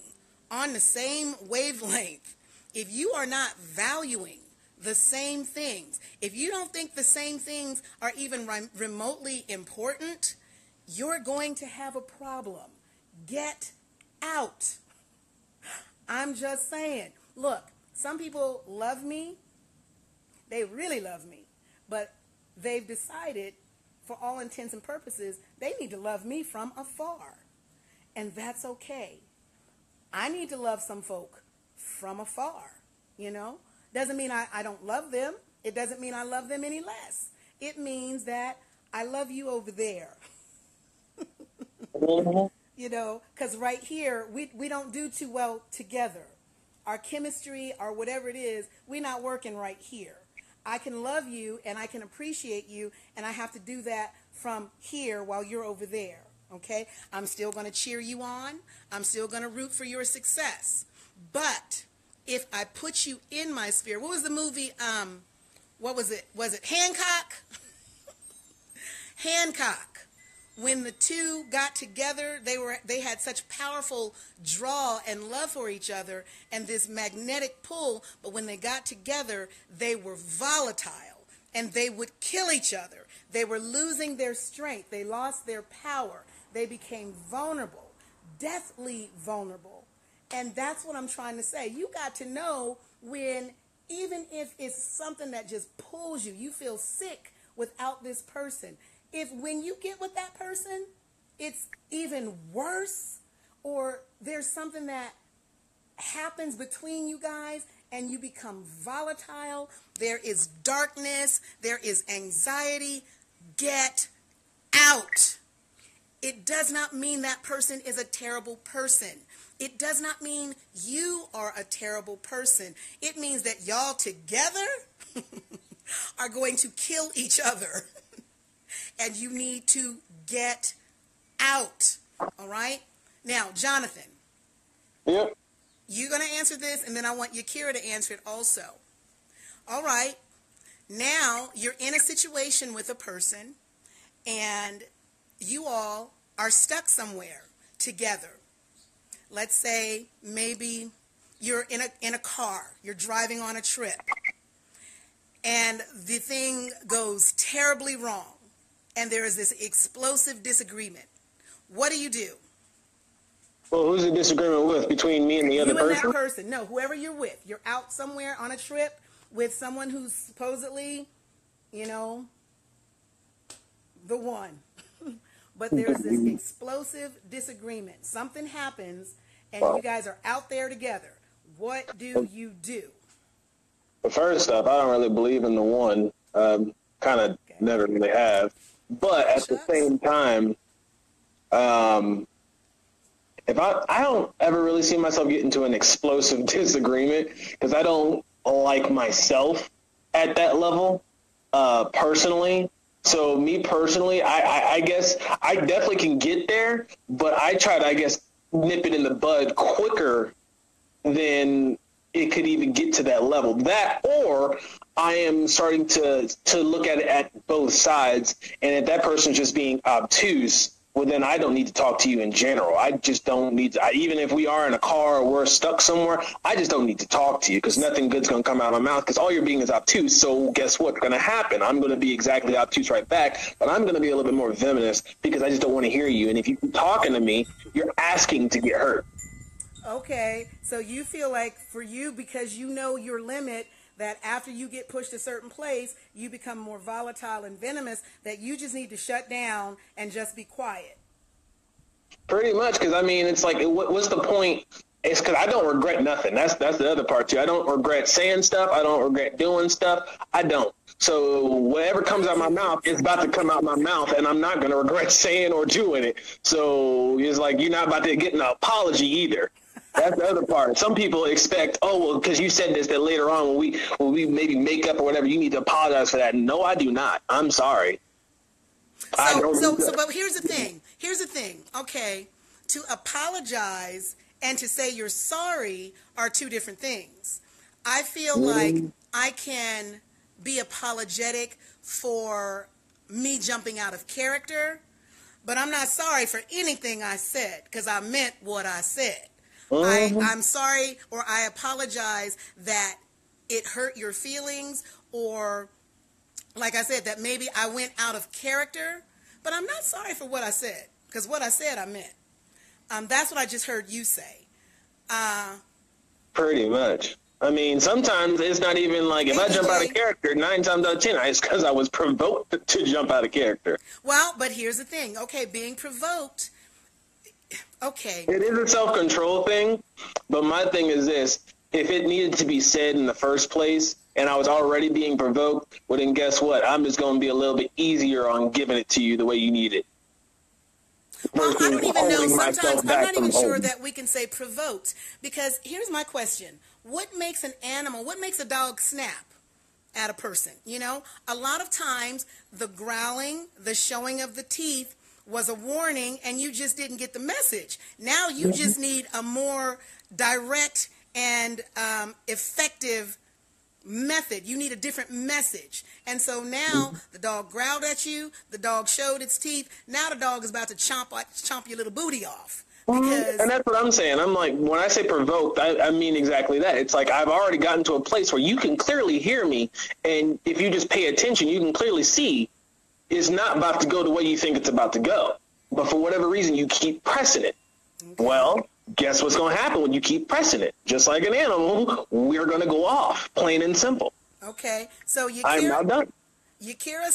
on the same wavelength, if you are not valuing the same things, if you don't think the same things are even remotely important, you're going to have a problem. Get out. I'm just saying. Look, some people love me. They really love me. But they've decided, for all intents and purposes, they need to love me from afar. And that's okay. I need to love some folk from afar, you know. Doesn't mean I don't love them. It doesn't mean I love them any less. It means that I love you over there. You know, because right here, we don't do too well together. Our chemistry or whatever it is, we're not working right here. I can love you and I can appreciate you, and I have to do that from here while you're over there. Okay? I'm still going to cheer you on. I'm still going to root for your success. But if I put you in my sphere, what was the movie? What was it? Was it Hancock? Hancock. When the two got together, they had such powerful draw and love for each other and this magnetic pull, but when they got together, they were volatile and they would kill each other. They were losing their strength. They lost their power. They became vulnerable, deathly vulnerable. And that's what I'm trying to say. You got to know when, even if it's something that just pulls you, you feel sick without this person. If when you get with that person, it's even worse, or there's something that happens between you guys and you become volatile, there is darkness, there is anxiety, get out. It does not mean that person is a terrible person. It does not mean you are a terrible person. It means that y'all together are going to kill each other. And you need to get out. All right? Now, Jonathan. Yep. You're going to answer this, and then I want Yakira to answer it also. All right. Now, you're in a situation with a person, and you all are stuck somewhere together. Let's say maybe you're in a car. You're driving on a trip. And the thing goes terribly wrong. And there is this explosive disagreement. What do? Well, who's the disagreement with between me and the other person? You and that person. No, whoever you're with. You're out somewhere on a trip with someone who's supposedly, you know, the one. But there's this explosive disagreement. Something happens, and you guys are out there together. What do you do? Well, first up, I don't really believe in the one. Kind of never really have. But at the same time, if I don't ever really see myself get into an explosive disagreement, because I don't like myself at that level personally. So me personally, I guess I definitely can get there, but I try to, I guess, nip it in the bud quicker than it could even get to that level. That, or I am starting to look at it at both sides, and if that person's just being obtuse, well, then I don't need to talk to you in general. I just don't need to, even if we are in a car or we're stuck somewhere, I just don't need to talk to you, because nothing good's going to come out of my mouth, because all you're being is obtuse. So guess what's going to happen? I'm going to be exactly obtuse right back, but I'm going to be a little bit more venomous because I just don't want to hear you. And if you keep talking to me, you're asking to get hurt. Okay, so you feel like for you, because you know your limit, that after you get pushed a certain place, you become more volatile and venomous, that you just need to shut down and just be quiet. Pretty much, because, I mean, it's like, what's the point? It's because I don't regret nothing. That's the other part, too. I don't regret saying stuff. I don't regret doing stuff. I don't. So whatever comes out of my mouth, it's about to come out of my mouth, and I'm not going to regret saying or doing it. So it's like, you're not about to get an apology either. That's the other part. Some people expect, oh, well, because you said this, that later on when we maybe make up or whatever, you need to apologize for that. No, I do not. I'm sorry. But here's the thing. Okay, to apologize and to say you're sorry are two different things. I feel like I can be apologetic for me jumping out of character, but I'm not sorry for anything I said because I meant what I said. I'm sorry, or I apologize that it hurt your feelings, or like I said, that maybe I went out of character, but I'm not sorry for what I said because what I said I meant. That's what I just heard you say. Pretty much. I mean, sometimes it's not even like if I jump out of character, 9 times out of 10, it's because I was provoked to jump out of character. Well, but here's the thing. Okay, being provoked. Okay. It is a self-control thing, but my thing is this. If it needed to be said in the first place and I was already being provoked, well, then guess what? I'm just going to be a little bit easier on giving it to you the way you need it. Well, I don't even know. Sometimes I'm not even sure that we can say provoked, because here's my question. What makes an animal, what makes a dog snap at a person? You know, a lot of times the growling, the showing of the teeth was a warning and you just didn't get the message. Now you just need a more direct and effective method. You need a different message. And so now the dog growled at you, the dog showed its teeth, now the dog is about to chomp your little booty off. Because, and that's what I'm saying. I'm like, when I say provoked, I mean exactly that. It's like I've already gotten to a place where you can clearly hear me, and if you just pay attention, you can clearly see it's not about to go the way you think it's about to go. But for whatever reason, you keep pressing it. Okay. Well, guess what's going to happen when you keep pressing it? Just like an animal, we're going to go off, plain and simple. Okay, so I'm now done. Sierra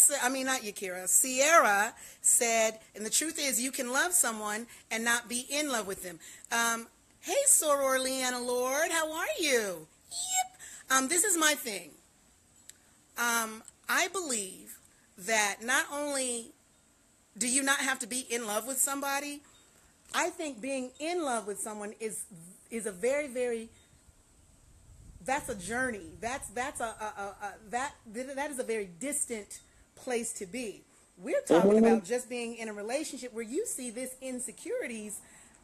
said, and the truth is you can love someone and not be in love with them. Hey, Soror Leanna Lord, how are you? Yep. This is my thing. I believe that not only do you not have to be in love with somebody, I think being in love with someone is a very, very, that's a journey. That is a very distant place to be. We're talking about just being in a relationship where you see this insecurities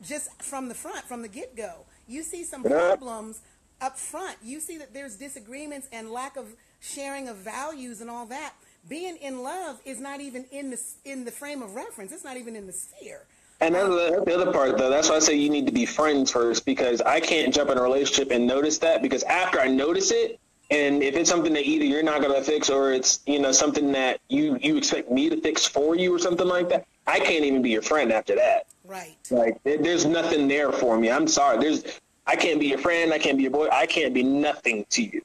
just from the front, from the get-go. You see some problems up front. You see that there's disagreements and lack of sharing of values and all that. Being in love is not even in the frame of reference. It's not even in the sphere. And that's the other part, though. That's why I say you need to be friends first, because I can't jump in a relationship and notice that, because after I notice it, and if it's something that either you're not going to fix or it's, you know, something that you expect me to fix for you or something like that, I can't even be your friend after that. Right. Like, there's nothing there for me. I'm sorry. I can't be your friend. I can't be your boy. I can't be nothing to you.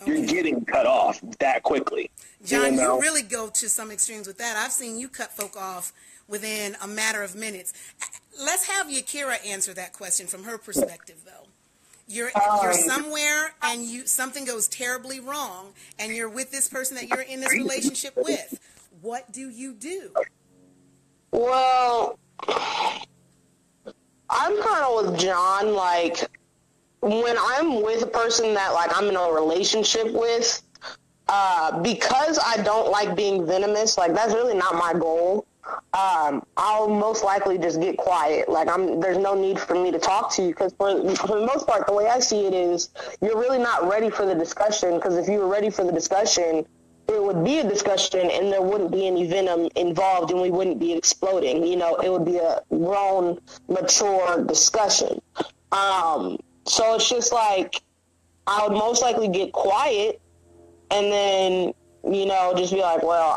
Okay. You're getting cut off that quickly. John, you really go to some extremes with that. I've seen you cut folk off within a matter of minutes. Let's have Yakira answer that question from her perspective, though. You're somewhere and something goes terribly wrong, and you're with this person that you're in this relationship with. What do you do? Well, I'm kind of with John. Like, when I'm with a person that, like, I'm in a relationship with, because I don't like being venomous, like, that's really not my goal. I'll most likely just get quiet. Like, there's no need for me to talk to you, because for the most part, the way I see it is you're really not ready for the discussion, because if you were ready for the discussion, it would be a discussion and there wouldn't be any venom involved and we wouldn't be exploding. You know, it would be a grown, mature discussion. So it's just like, I would most likely get quiet and then, you know, just be like, well,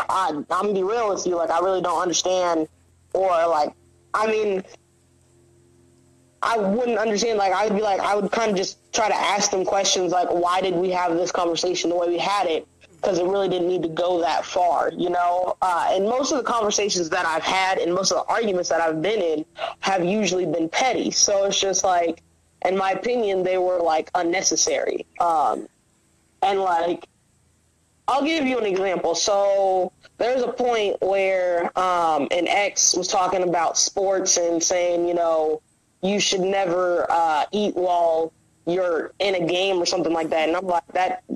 I'm gonna be real with you. Like, I really don't understand. Or, like, I mean, I wouldn't understand. Like, I would kind of just try to ask them questions like, why did we have this conversation the way we had it? Because it really didn't need to go that far, you know? And most of the conversations that I've had and most of the arguments that I've been in have usually been petty. So it's just like, in my opinion, they were, like, unnecessary. And, like, I'll give you an example. So there's a point where an ex was talking about sports and saying, you know, you should never eat while you're in a game or something like that. And I'm like,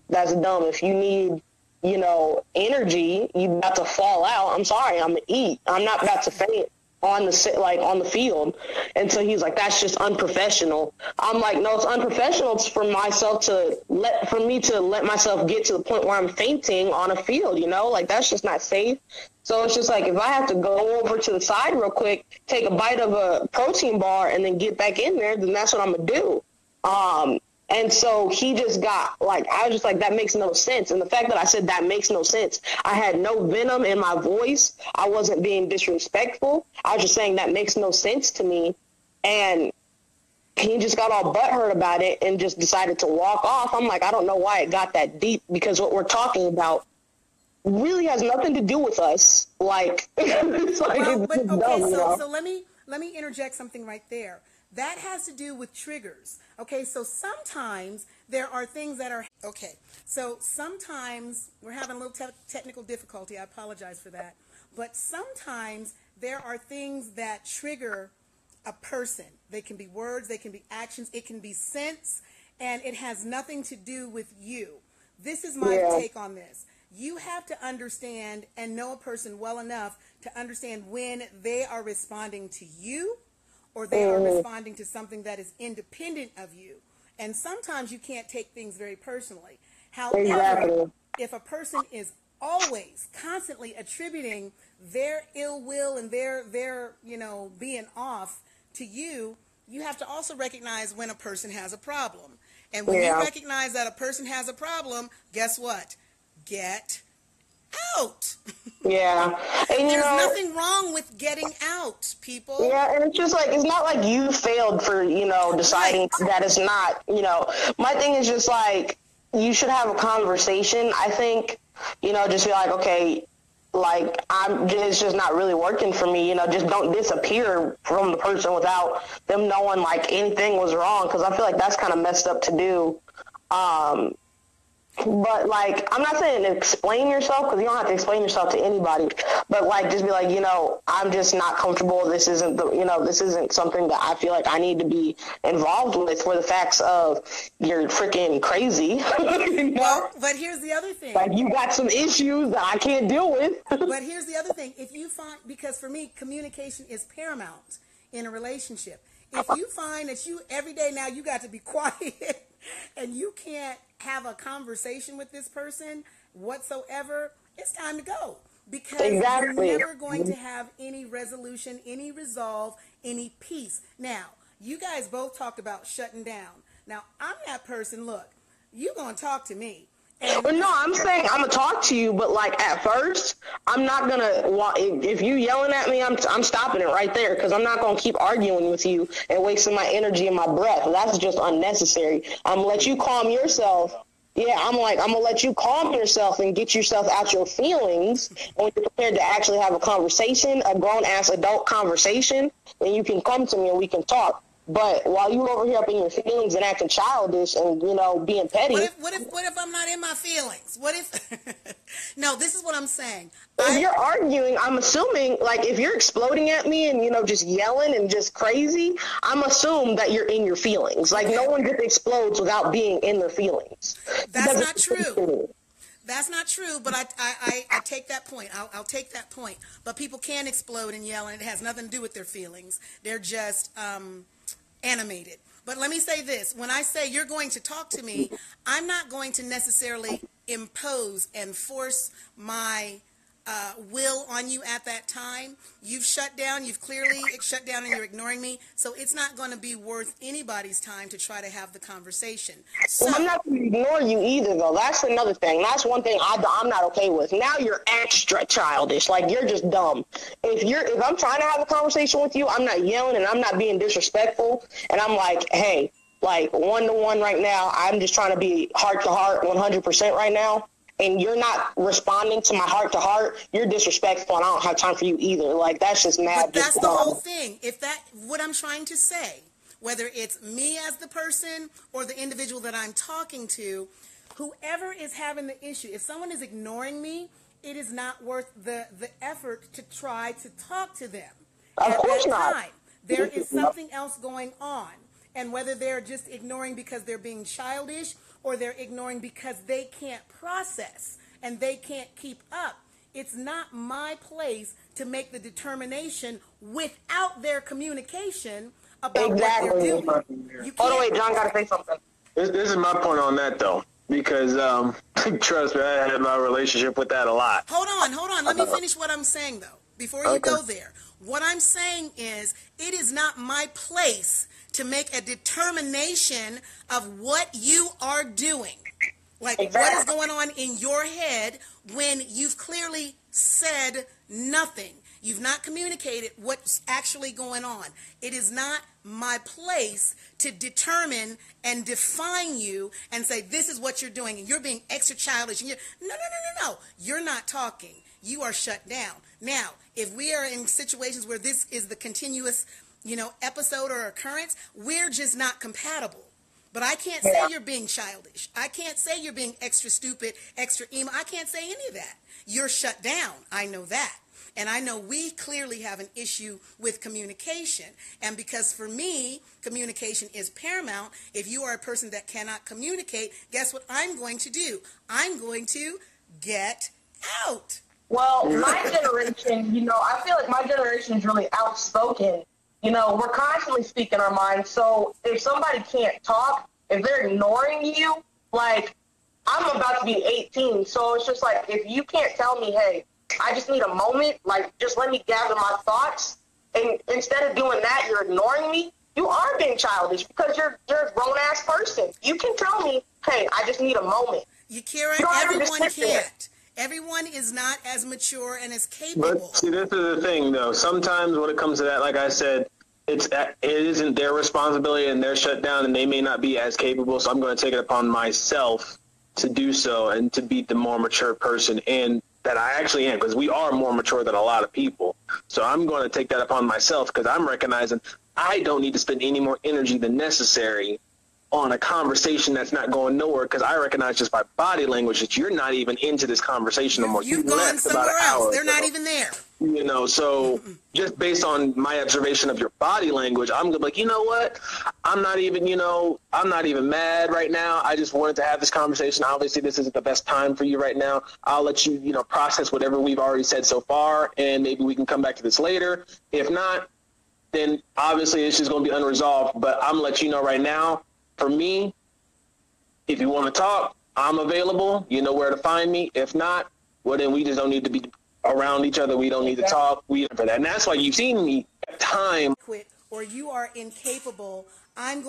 that's dumb. If you need, you know, energy, you about to fall out. I'm sorry, I'm going to eat. I'm not about to faint on the field. And so he's like, that's just unprofessional. I'm like, no, it's unprofessional. It's for me to let myself get to the point where I'm fainting on a field, you know, like that's just not safe. So it's just like, if I have to go over to the side real quick, take a bite of a protein bar and then get back in there, then that's what I'm gonna do. And so he just got like, I was just like, that makes no sense. And the fact that I said that makes no sense, I had no venom in my voice. I wasn't being disrespectful. I was just saying that makes no sense to me. And he just got all butthurt about it and just decided to walk off. I'm like, I don't know why it got that deep, because what we're talking about really has nothing to do with us. Like, it's like, well, it's but, just okay, dumb, you know? so let me interject something right there. That has to do with triggers. Okay, so sometimes there are things that are, okay, so sometimes we're having a little technical difficulty. I apologize for that. But sometimes there are things that trigger a person. They can be words, they can be actions, it can be sense, and it has nothing to do with you. This is my take on this. You have to understand and know a person well enough to understand when they are responding to you or they are responding to something that is independent of you. And sometimes you can't take things very personally. However, if a person is always constantly attributing their ill will and their being off to you, you have to also recognize when a person has a problem. And when you recognize that a person has a problem, guess what? Get out. Yeah. And there's nothing wrong with getting out, people. Yeah, and it's just like, it's not like you failed for, deciding that it's not, my thing is just like, you should have a conversation. I think, just be like, okay, like, it's just not really working for me, just don't disappear from the person without them knowing like anything was wrong. Cause I feel like that's kind of messed up to do. But, like, I'm not saying explain yourself, because you don't have to explain yourself to anybody. But, like, just be like, I'm just not comfortable. This isn't this isn't something that I feel like I need to be involved with, for the facts of you're freaking crazy. Well, but here's the other thing. Like, you got some issues that I can't deal with. But here's the other thing. If you find, because for me, communication is paramount in a relationship. If you find that every day now you got to be quiet and you can't have a conversation with this person whatsoever, it's time to go. Because you're never going to have any resolution, any resolve, any peace. Now, you guys both talked about shutting down. Now, I'm that person, look, you're going to talk to me. But no, I'm saying I'm gonna talk to you, but like at first, I'm not gonna. If you yelling at me, I'm stopping it right there, because I'm not gonna keep arguing with you and wasting my energy and my breath. That's just unnecessary. I'm gonna let you calm yourself. Yeah, I'm gonna let you calm yourself and get yourself out your feelings. And when you're prepared to actually have a conversation, a grown ass adult conversation, then you can come to me and we can talk. But while you over here up in your feelings and acting childish and, being petty. What if I'm not in my feelings? What if, no, this is what I'm saying. If you're arguing, I'm assuming, like, if you're exploding at me and, just yelling and just crazy, I'm assuming that you're in your feelings. Like, no one just explodes without being in their feelings. That's not true. That's not true, but I take that point. I'll take that point. But people can explode and yell, and it has nothing to do with their feelings. They're just animated. But let me say this. When I say you're going to talk to me, I'm not going to necessarily impose and force my will on you at that time. You've shut down. You've clearly shut down and you're ignoring me. So it's not going to be worth anybody's time to try to have the conversation. So, well, I'm not going to ignore you either, though. That's another thing. That's one thing I'm not okay with. Now you're extra childish. Like, you're just dumb. If I'm trying to have a conversation with you, I'm not yelling and I'm not being disrespectful. And I'm like, hey, like, 1-to-1 right now. I'm just trying to be heart to heart 100% right now. And you're not responding to my heart to heart, you're disrespectful, and I don't have time for you either. Like, that's just mad. But that's the whole thing. What I'm trying to say, whether it's me as the person or the individual that I'm talking to, whoever is having the issue, if someone is ignoring me, it is not worth the effort to try to talk to them. Of course not. Time. There is something else going on. And whether they're just ignoring because they're being childish or they're ignoring because they can't process and they can't keep up. it's not my place to make the determination without their communication about what they're doing. Oh, wait, John got to say something. This is my point on that, though, because trust me, I had my relationship with that a lot. Hold on. Let me finish what I'm saying, though, before you go there. What I'm saying is it is not my place to make a determination of what you are doing. Like, what is going on in your head when you've clearly said nothing? You've not communicated what's actually going on. It is not my place to determine and define you and say, this is what you're doing, and you're being extra childish. And no. You're not talking. You are shut down. Now, if we are in situations where this is the continuous, episode or occurrence, we're just not compatible. But I can't say you're being childish. I can't say you're being extra stupid, extra emo. I can't say any of that. You're shut down. I know that. And I know we clearly have an issue with communication. And because for me, communication is paramount. If you are a person that cannot communicate, guess what I'm going to do? I'm going to get out. Well, my generation, I feel like my generation is really outspoken. We're constantly speaking our minds. So if somebody can't talk, if they're ignoring you, like, I'm about to be 18. So it's just like, if you can't tell me, hey, I just need a moment, like, just let me gather my thoughts. And instead of doing that, you're ignoring me. You are being childish because you're a grown-ass person. You can tell me, hey, I just need a moment. Yakira, everyone can't. Everyone is not as mature and as capable. But see, this is the thing, though. Sometimes when it comes to that, like I said, it isn't their responsibility and they're shut down and they may not be as capable. So I'm going to take it upon myself to do so and to be the more mature person, and that I actually am, because we are more mature than a lot of people. So I'm going to take that upon myself because I'm recognizing I don't need to spend any more energy than necessary on a conversation that's not going nowhere, because I recognize just by body language that you're not even into this conversation no more. You've gone somewhere else. They're not even there. So just based on my observation of your body language, I'm gonna be like, you know what? I'm not even mad right now. I just wanted to have this conversation. Obviously, this isn't the best time for you right now. I'll let you, process whatever we've already said so far, and maybe we can come back to this later. If not, then obviously it's just gonna be unresolved. But I'm gonna let you know right now, for me, if you want to talk, I'm available. You know where to find me. If not, well, then we just don't need to be around each other. We don't need to talk. For that. And that's why you've seen me at time. Quit, or you are incapable. I'm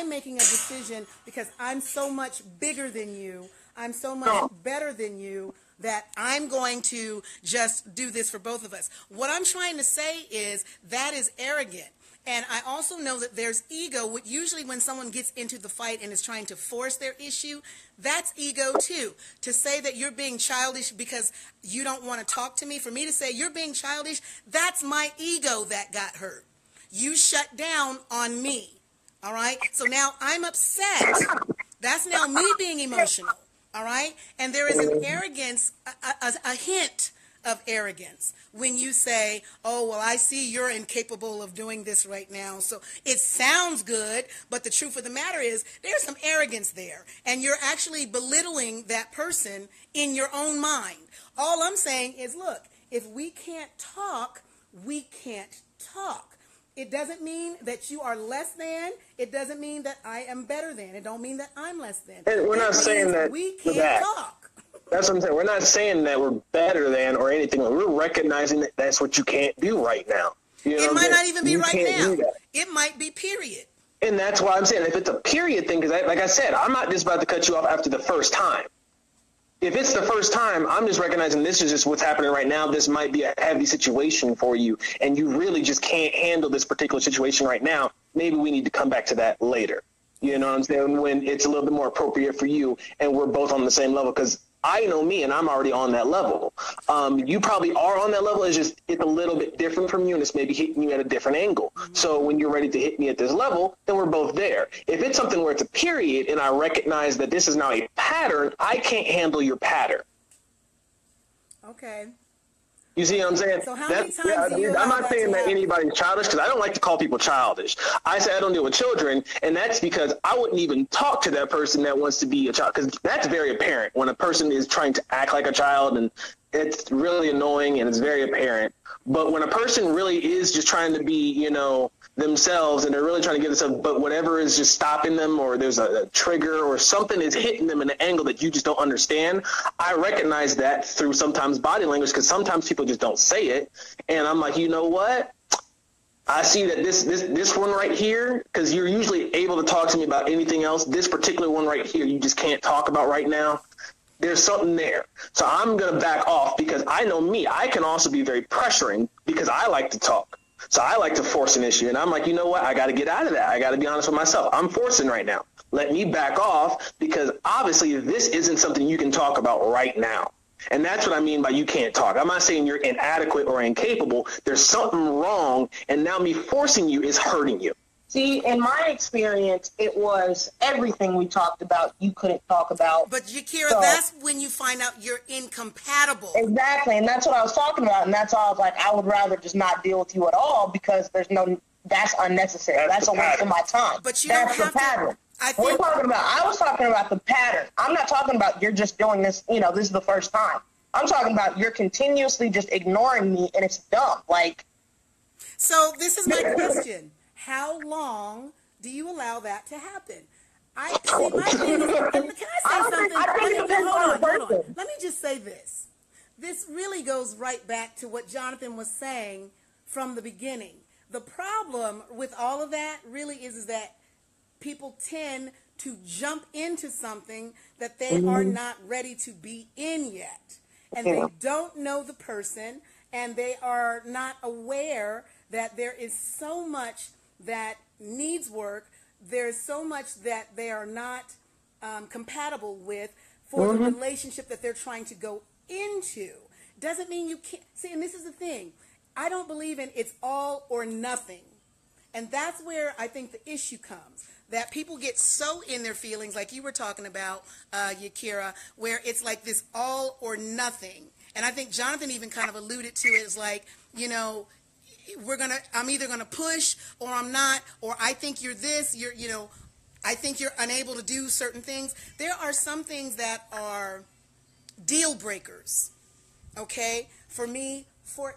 making a decision because I'm so much bigger than you. I'm so much better than you that I'm going to just do this for both of us. What I'm trying to say is that is arrogant. And I also know that there's ego. Usually when someone gets into the fight and is trying to force their issue, that's ego too. To say that you're being childish because you don't want to talk to me, for me to say you're being childish, that's my ego that got hurt. You shut down on me. All right? So now I'm upset. That's now me being emotional. All right? And there is an arrogance, a hint of arrogance when you say, oh, well, I see you're incapable of doing this right now. So it sounds good, but the truth of the matter is there's some arrogance there, and you're actually belittling that person in your own mind. All I'm saying is, look, if we can't talk, we can't talk. It doesn't mean that you are less than. It doesn't mean that I am better than. It don't mean that I'm less than. And we're not saying that we can't talk. That's what I'm saying. We're not saying that we're better than or anything. We're recognizing that that's what you can't do right now. It might not even be right now. It might be period. And that's why I'm saying if it's a period thing, because like I said, I'm not just about to cut you off after the first time. If it's the first time, I'm just recognizing this is just what's happening right now. This might be a heavy situation for you, and you really just can't handle this particular situation right now. Maybe we need to come back to that later. You know what I'm saying? When it's a little bit more appropriate for you, and we're both on the same level, because I know me, and I'm already on that level. You probably are on that level. It's a little bit different from you, and it's maybe hitting you at a different angle. Mm-hmm. So when you're ready to hit me at this level, then we're both there. If it's something where it's a period, and I recognize that this is now a pattern, I can't handle your pattern. Okay. You see what I'm saying? So how many times I'm not saying that anybody's childish, because I don't like to call people childish. I say I don't deal with children, and that's because I wouldn't even talk to that person that wants to be a child, because that's very apparent when a person is trying to act like a child and it's really annoying and it's very apparent. But when a person really is just trying to be, you know, themselves, and they're really trying to get themselves, but whatever is just stopping them, or there's a trigger or something is hitting them in an angle that you just don't understand, I recognize that through sometimes body language, because sometimes people just don't say it. And I'm like, you know what? I see that this one right here, because you're usually able to talk to me about anything else. This particular one right here, you just can't talk about right now. There's something there. So I'm going to back off, because I know me. I can also be very pressuring because I like to talk. So I like to force an issue. And I'm like, you know what? I got to get out of that. I got to be honest with myself. I'm forcing right now. Let me back off, because obviously this isn't something you can talk about right now. And that's what I mean by you can't talk. I'm not saying you're inadequate or incapable. There's something wrong, and now me forcing you is hurting you. See, in my experience, it was everything we talked about you couldn't talk about. But Yakira, so, that's when you find out you're incompatible. Exactly, and that's what I was talking about, and that's why I was like, I would rather just not deal with you at all, because that's unnecessary. That's a waste of my time. But you that's don't have the pattern. to. I was talking about the pattern. I'm not talking about you're just doing this, you know, this is the first time. I'm talking about you're continuously just ignoring me, and it's dumb. Like, so this is my question. How long do you allow that to happen? I see. My thing is, can I say something? Hold on. Let me just say this. This really goes right back to what Jonathan was saying from the beginning. The problem with all of that really is that people tend to jump into something that they are not ready to be in yet. And they don't know the person, and they are not aware that there is so much that needs work. There's so much that they are not compatible with for the relationship that they're trying to go into. Doesn't mean you can't. See, and this is the thing. I don't believe in it's all or nothing. And that's where I think the issue comes. That people get so in their feelings, like you were talking about, Yakira, where it's like this all or nothing. And I think Jonathan even kind of alluded to it as like, you know, I'm either gonna push or I'm not, or I think you're this, I think you're unable to do certain things. There are some things that are deal breakers, okay, for me, for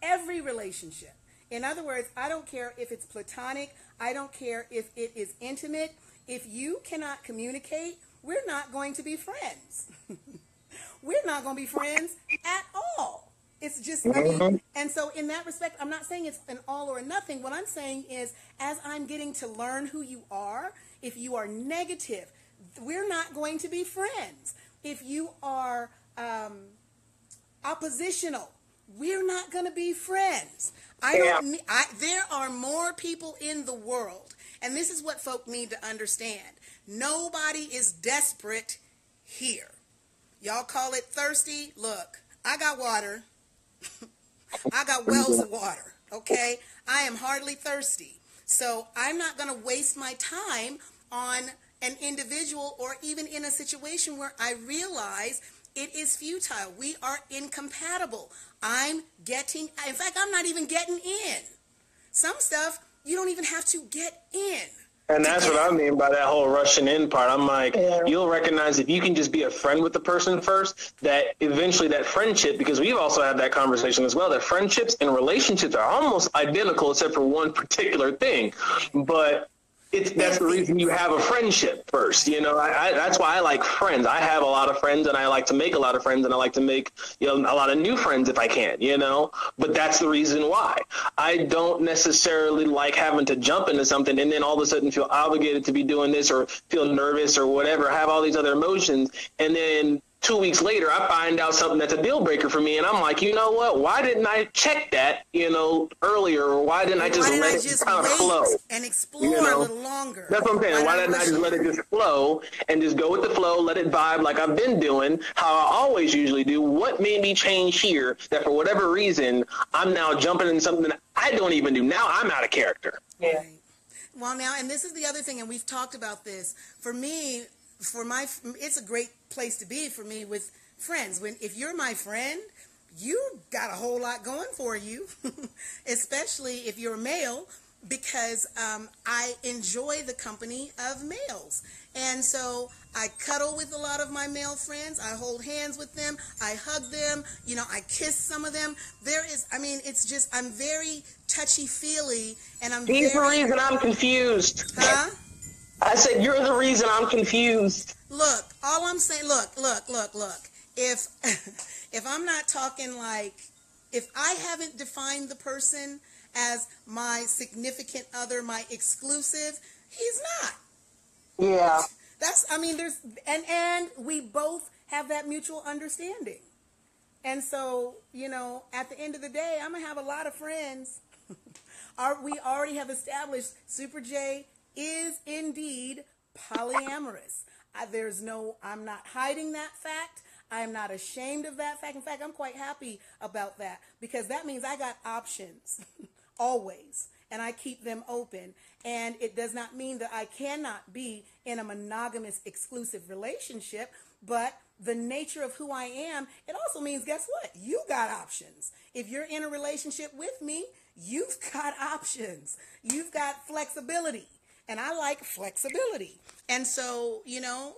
every relationship. In other words, I don't care if it's platonic, I don't care if it is intimate. If you cannot communicate, we're not going to be friends. We're not going to be friends at all. It's just, I mean, and so in that respect, I'm not saying it's an all or nothing. What I'm saying is, as I'm getting to learn who you are, if you are negative, we're not going to be friends. If you are oppositional, we're not going to be friends. There are more people in the world, and this is what folk need to understand. Nobody is desperate here. Y'all call it thirsty. Look, I got water. I got wells of water, okay? I am hardly thirsty. So I'm not going to waste my time on an individual or even in a situation where I realize it is futile. We are incompatible. In fact, I'm not even getting in. Some stuff you don't even have to get in. And that's what I mean by that whole rushing in part. I'm like, you'll recognize if you can just be a friend with the person first, that eventually that friendship, because we've also had that conversation as well, that friendships and relationships are almost identical except for one particular thing. But that's the reason you have a friendship first. You know, that's why I like friends. I have a lot of friends, and I like to make a lot of friends, and I like to make, you know, a lot of new friends if I can, you know. But that's the reason why. I don't necessarily like having to jump into something and then all of a sudden feel obligated to be doing this or feel nervous or whatever, have all these other emotions, and then 2 weeks later, I find out something that's a deal breaker for me, and I'm like, you know what? Why didn't I check that, you know, earlier, or why didn't I just let it kind of flow and explore a little longer? That's what I'm saying. Why didn't I just let it just flow and just go with the flow, let it vibe like I've been doing, how I always usually do? What made me change here that for whatever reason I'm now jumping in something that I don't even do? Now I'm out of character. Yeah. Right. Well, now, and this is the other thing, and we've talked about this. For me, it's a great place to be for me with friends. If you're my friend, you got a whole lot going for you, especially if you're a male, because I enjoy the company of males. And so I cuddle with a lot of my male friends. I hold hands with them. I hug them. You know, I kiss some of them. It's just, I'm very touchy-feely, and He's the reason I'm confused. Huh? I said, you're the reason I'm confused. Look, all I'm saying, look. If, if I'm not talking like, if I haven't defined the person as my significant other, my exclusive, he's not. Yeah. And we both have that mutual understanding. And so, you know, at the end of the day, I'm going to have a lot of friends. We already have established Super J is indeed polyamorous. I'm not hiding that fact. I'm not ashamed of that fact. In fact, I'm quite happy about that, because that means I got options always, and I keep them open. And it does not mean that I cannot be in a monogamous exclusive relationship, but the nature of who I am, it also means, guess what? You got options. If you're in a relationship with me, you've got options. You've got flexibility. And I like flexibility. And so, you know,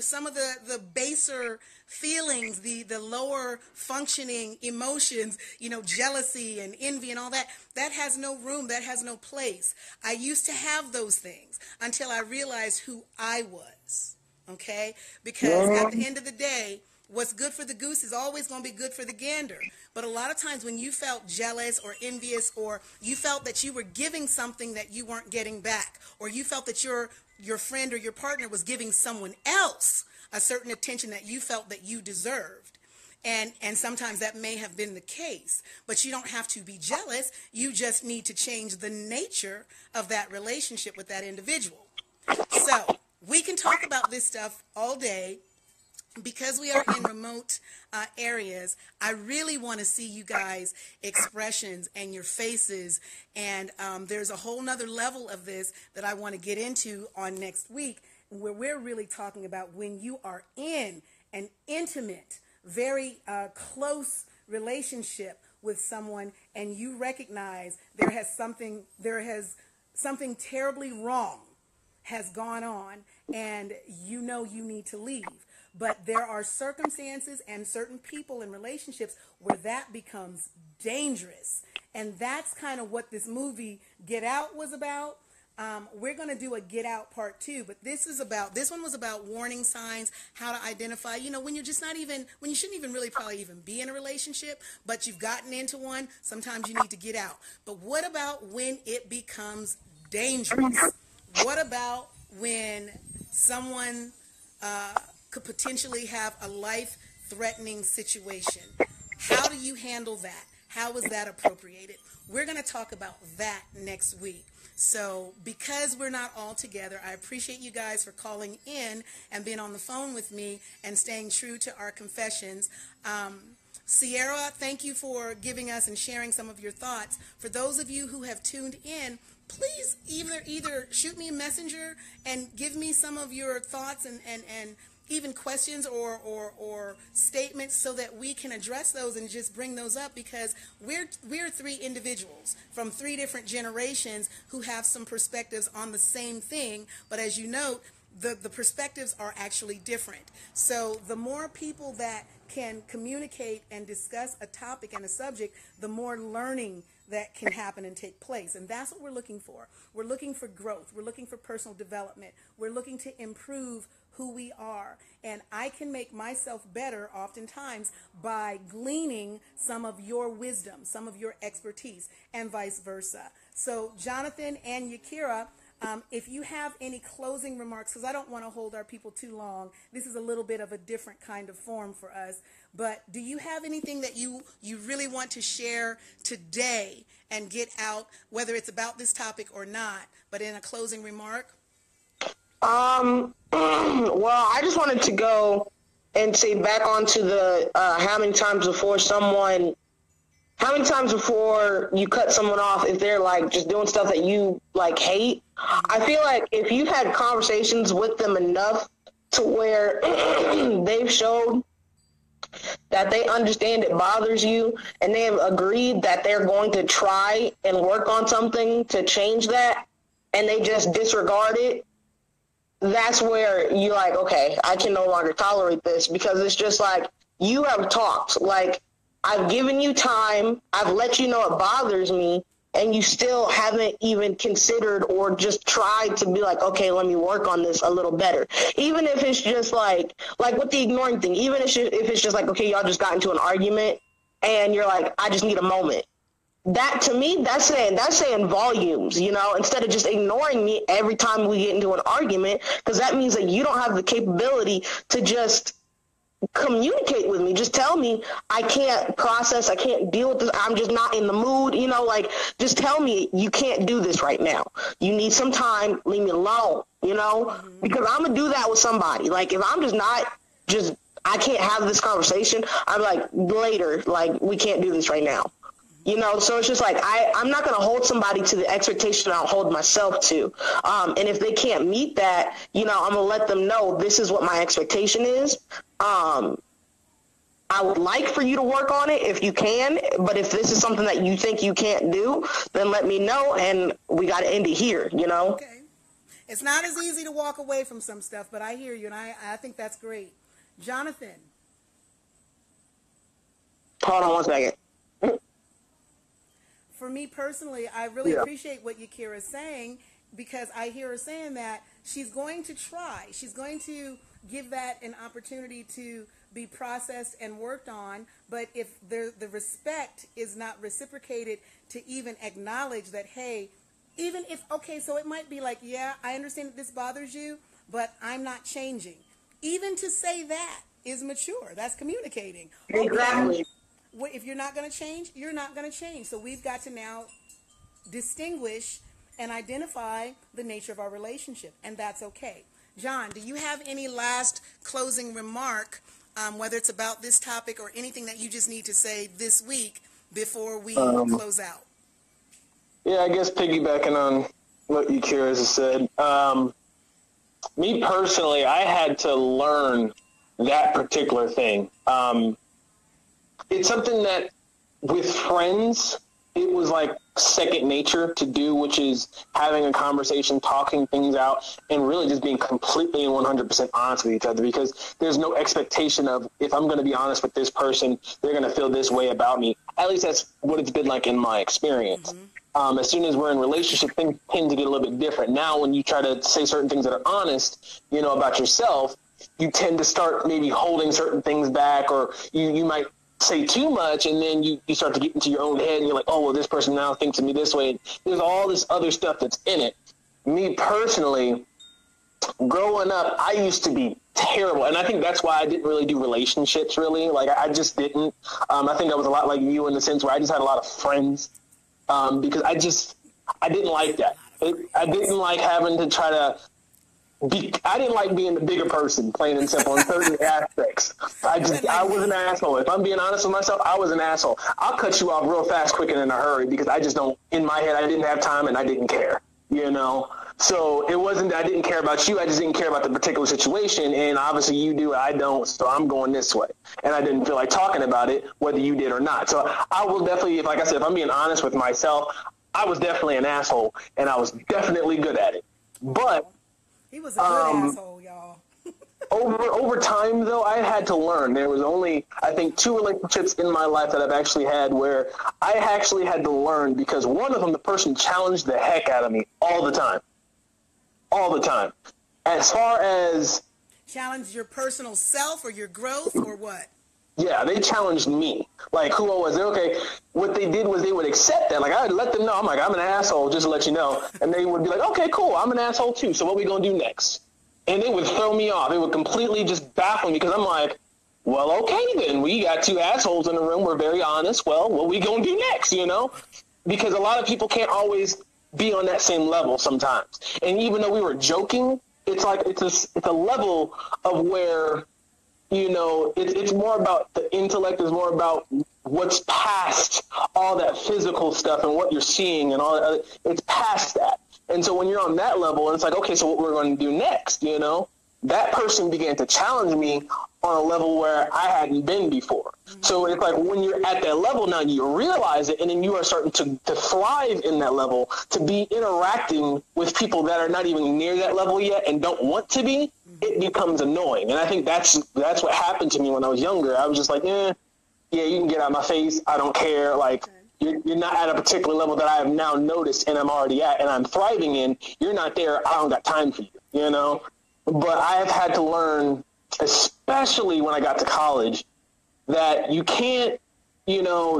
some of the baser feelings, the lower functioning emotions, you know, jealousy and envy and all that, that has no room, that has no place. I used to have those things until I realized who I was, okay? Because at the end of the day, what's good for the goose is always going to be good for the gander. But a lot of times when you felt jealous or envious, or you felt that you were giving something that you weren't getting back, or you felt that your friend or your partner was giving someone else a certain attention that you felt that you deserved. And sometimes that may have been the case, but you don't have to be jealous. You just need to change the nature of that relationship with that individual. So we can talk about this stuff all day. Because we are in remote areas, I really want to see you guys' expressions and your faces. And there's a whole nother level of this that I want to get into on next week, where we're really talking about when you are in an intimate, very close relationship with someone, and you recognize there has something terribly wrong has gone on, and you know you need to leave. But there are circumstances and certain people in relationships where that becomes dangerous. And that's kind of what this movie Get Out was about. We're going to do a Get Out part 2, but this one was about warning signs, how to identify, you know, when you're just not even, when you shouldn't even really probably even be in a relationship, but you've gotten into one, sometimes you need to get out. But what about when it becomes dangerous? What about when someone could potentially have a life-threatening situation? How do you handle that? How is that appropriated? We're going to talk about that next week. So because we're not all together, I appreciate you guys for calling in and being on the phone with me and staying true to our confessions. Sierra, thank you for giving us and sharing some of your thoughts. For those of you who have tuned in, please either shoot me a messenger and give me some of your thoughts and even questions or statements, so that we can address those and just bring those up, because we're three individuals from three different generations who have some perspectives on the same thing, but as you note, the perspectives are actually different. So the more people that can communicate and discuss a topic and a subject, the more learning that can happen and take place. And that's what we're looking for. We're looking for growth. We're looking for personal development. We're looking to improve who we are. And I can make myself better oftentimes by gleaning some of your wisdom, some of your expertise, and vice versa. So Jonathan and Yakira, if you have any closing remarks, because I don't want to hold our people too long. This is a little bit of a different kind of form for us. But do you have anything that you really want to share today and get out, whether it's about this topic or not, but in a closing remark? Well, I just wanted to go and say back onto the how many times before you cut someone off if they're like just doing stuff that you like hate. I feel like if you've had conversations with them enough to where they've showed that they understand it bothers you, and they have agreed that they're going to try and work on something to change that, and they just disregard it, that's where you're like, okay, I can no longer tolerate this, because it's just like, you have talked, like, I've given you time, I've let you know it bothers me, and you still haven't even considered or just tried to be like, okay, let me work on this a little better. Even if it's just like with the ignoring thing, even if it's just like, okay, y'all just got into an argument and you're like, I just need a moment. That, to me, that's saying volumes, you know, instead of just ignoring me every time we get into an argument, because that means that you don't have the capability to just communicate with me. Just tell me, I can't process, I can't deal with this, I'm just not in the mood, you know, like, just tell me you can't do this right now. You need some time, leave me alone, you know, because I'm gonna do that with somebody. Like, if I'm I can't have this conversation, I'm like, later, like, we can't do this right now. You know, so it's just like, I'm not going to hold somebody to the expectation I'll hold myself to. And if they can't meet that, you know, I'm going to let them know this is what my expectation is. I would like for you to work on it if you can, but if this is something that you think you can't do, then let me know, and we got to end it here, you know? Okay. It's not as easy to walk away from some stuff, but I hear you, and I think that's great. Jonathan. Hold on one second. For me personally, I really appreciate what Yakira is saying, because I hear her saying that she's going to try. She's going to give that an opportunity to be processed and worked on. But if the respect is not reciprocated to even acknowledge that, hey, even if, okay, so it might be like, yeah, I understand that this bothers you, but I'm not changing. Even to say that is mature. That's communicating. Exactly. Okay. If you're not going to change, you're not going to change. So we've got to now distinguish and identify the nature of our relationship, and that's okay. John, do you have any last closing remark, whether it's about this topic or anything that you just need to say this week before we close out? Yeah, I guess piggybacking on what Yakira has said, me personally, I had to learn that particular thing. It's something that with friends, it was like second nature to do, which is having a conversation, talking things out, and really just being completely and 100% honest with each other, because there's no expectation of, if I'm going to be honest with this person, they're going to feel this way about me. At least that's what it's been like in my experience. As soon as we're in a relationship, things tend to get a little bit different. Now, when you try to say certain things that are honest, you know, about yourself, you tend to start maybe holding certain things back, or you might say too much, and then you start to get into your own head, and you're like, oh, well, this person now thinks of me this way. There's all this other stuff that's in it. Me personally, growing up, I used to be terrible, and I think that's why I didn't really do relationships, really. Like, I just didn't. I think I was a lot like you in the sense where I just had a lot of friends, because I didn't like that. I didn't like having to try to I didn't like being the bigger person, plain and simple, in certain aspects. I was an asshole. If I'm being honest with myself, I was an asshole. I'll cut you off real fast, quick, and in a hurry, because I just don't, in my head, I didn't have time and I didn't care, you know? So it wasn't that I didn't care about you, I just didn't care about the particular situation, and obviously you do, I don't, so I'm going this way. And I didn't feel like talking about it, whether you did or not. So I will definitely, like I said, if I'm being honest with myself, I was definitely an asshole, and I was definitely good at it. But he was a good asshole, y'all. over time, though, I had to learn. There was only, I think, 2 relationships in my life that I've actually had where I actually had to learn, because one of them, the person challenged the heck out of me all the time. All the time. As far as... Challenge your personal self or your growth or what? Yeah, they challenged me, like who I was. Okay, what they did was they would accept that. Like, I would let them know, I'm like, I'm an asshole, just to let you know. And they would be like, okay, cool, I'm an asshole too, so what we going to do next? And it would throw me off. It would completely just baffle me, because I'm like, well, okay then, we got 2 assholes in the room, we're very honest, well, what we going to do next, you know? Because a lot of people can't always be on that same level sometimes. And even though we were joking, it's like, it's a level of where... You know, it's more about the intellect, is more about what's past all that physical stuff and what you're seeing and all that other, it's past that. And so when you're on that level, it's like, okay, so what we're going to do next, you know? that person began to challenge me on a level where I hadn't been before. So it's like when you're at that level now, you realize it, and then you are starting to thrive in that level, to be interacting with people that are not even near that level yet and don't want to be, it becomes annoying. And I think that's what happened to me when I was younger. I was just like, yeah, you can get out of my face. I don't care. Like, you're not at a particular level that I have now noticed and I'm already at and I'm thriving in. You're not there. I don't got time for you, you know? But I have had to learn, especially when I got to college, that you can't,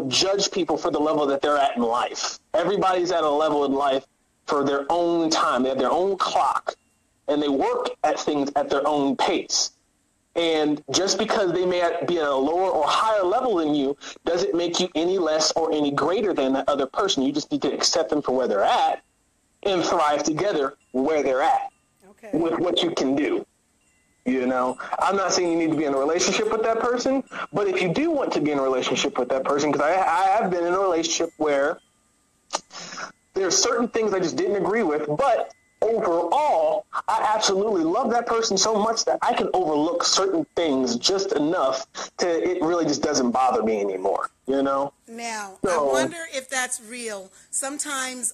judge people for the level that they're at in life. Everybody's at a level in life for their own time. They have their own clock, and they work at things at their own pace. And just because they may be at a lower or higher level than you doesn't make you any less or any greater than that other person. You just need to accept them for where they're at and thrive together where they're at with what you can do. I'm not saying you need to be in a relationship with that person, but if you do want to be in a relationship with that person, because I have been in a relationship where there's certain things I just didn't agree with, but overall, I absolutely love that person so much that I can overlook certain things just enough to it really just doesn't bother me anymore, Now, I wonder if that's real. Sometimes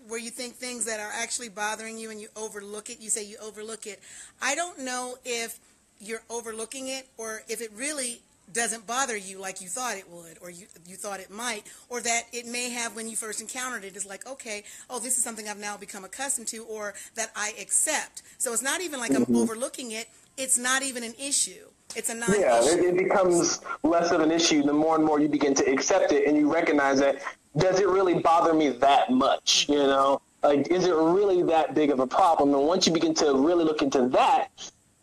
where you think things that are actually bothering you and you overlook it, you say you overlook it. I don't know if you're overlooking it or if it really doesn't bother you like you thought it would, or you thought it might, or that it may have when you first encountered it. It's like, okay, this is something I've now become accustomed to, or that I accept. So it's not even like I'm overlooking it. It's not even an issue. It's a non-issue. Yeah, it becomes less of an issue the more and more you begin to accept it and you recognize that, does it really bother me that much, Like, is it really that big of a problem? And once you begin to really look into that,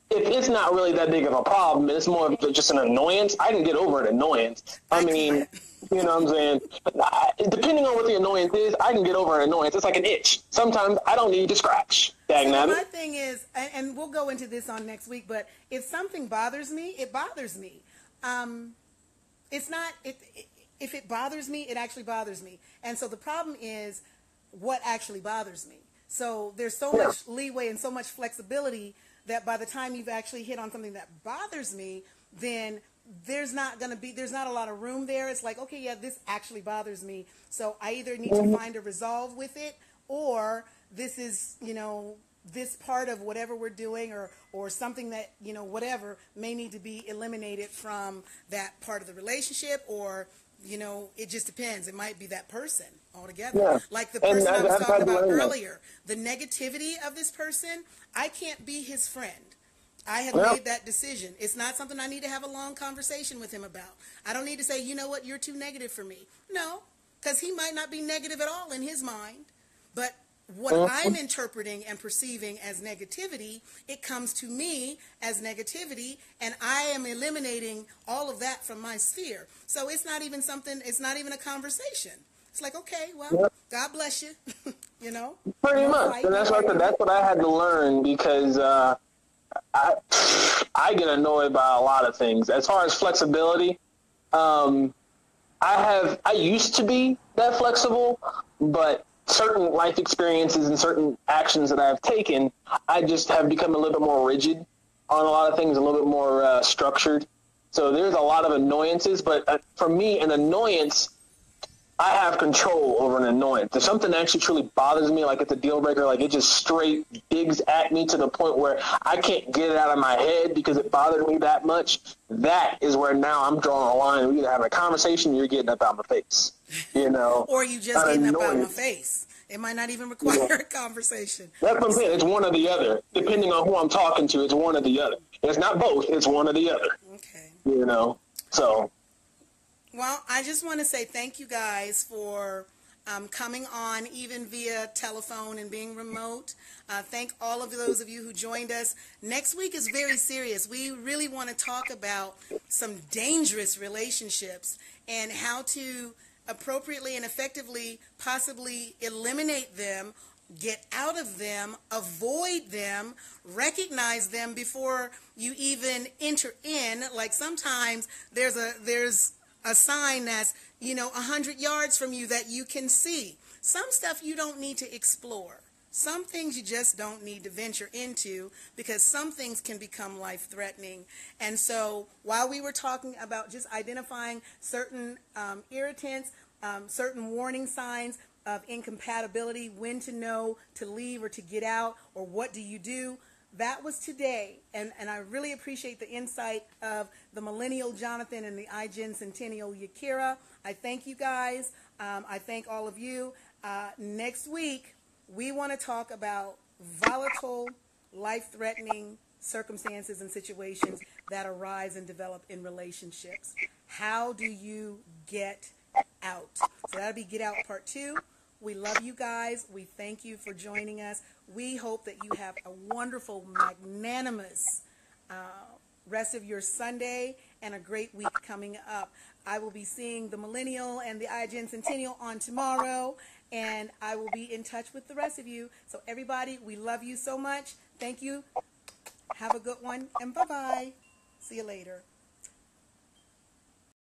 if it's not really that big of a problem, it's more of just an annoyance, I can get over an annoyance. I mean, you know what I'm saying? Depending on what the annoyance is, I can get over an annoyance. It's like an itch. Sometimes I don't need to scratch. Dang so my thing is, and we'll go into this on next week, but if something bothers me, it bothers me. It's not, if it bothers me, it actually bothers me. And so the problem is what actually bothers me. So there's so much leeway and so much flexibility that by the time you've actually hit on something that bothers me, then there's not a lot of room there. It's like, okay, yeah, this actually bothers me. So I either need to find a resolve with it, or this is, this part of whatever we're doing or something that, whatever may need to be eliminated from that part of the relationship, or, it just depends. It might be that person altogether. Yeah. Like the person I was talking about earlier, the negativity of this person, I can't be his friend. I have made that decision. It's not something I need to have a long conversation with him about. I don't need to say, you know what, you're too negative for me. No, because he might not be negative at all in his mind. But what I'm interpreting and perceiving as negativity, it comes to me as negativity, and I am eliminating all of that from my sphere. So it's not even a conversation. It's like, okay, well, God bless you, Pretty much. And that's what I had to learn, because I get annoyed by a lot of things. As far as flexibility, I used to be that flexible, but certain life experiences and certain actions that I've taken, I just have become a little bit more rigid on a lot of things, a little bit more structured. So there's a lot of annoyances, but for me, an annoyance, I have control over an annoyance. If something actually truly bothers me, like it's a deal breaker, like it just straight digs at me to the point where I can't get it out of my head because it bothered me that much, that is where now I'm drawing a line. We're either having a conversation or you're getting up out my face, Or you just getting up out my face. It might not even require a conversation. That's what I'm saying. It's one or the other. Depending on who I'm talking to, it's one or the other. It's not both. It's one or the other. Okay. So... Well, I just want to say thank you guys for coming on, even via telephone and being remote. Thank all of those of you who joined us. Next week is very serious. We really want to talk about some dangerous relationships and how to appropriately and effectively possibly eliminate them, get out of them, avoid them, recognize them before you even enter in. Like sometimes there's a sign that's, 100 yards from you that you can see. Some stuff you don't need to explore. Some things you just don't need to venture into because some things can become life-threatening. And so while we were talking about just identifying certain irritants, certain warning signs of incompatibility, when to know to leave or to get out, or what do you do, that was today. And I really appreciate the insight of the millennial Jonathan and the iGen Centennial Yakira. I thank you guys. I thank all of you. Next week, we want to talk about volatile, life-threatening circumstances and situations that arise and develop in relationships. How do you get out? So that'll be Get Out Part 2. We love you guys. We thank you for joining us. We hope that you have a wonderful, magnanimous rest of your Sunday and a great week coming up. I will be seeing the Millennial and the iGen Centennial on tomorrow, and I will be in touch with the rest of you. So everybody, we love you so much. Thank you. Have a good one, and bye-bye. See you later.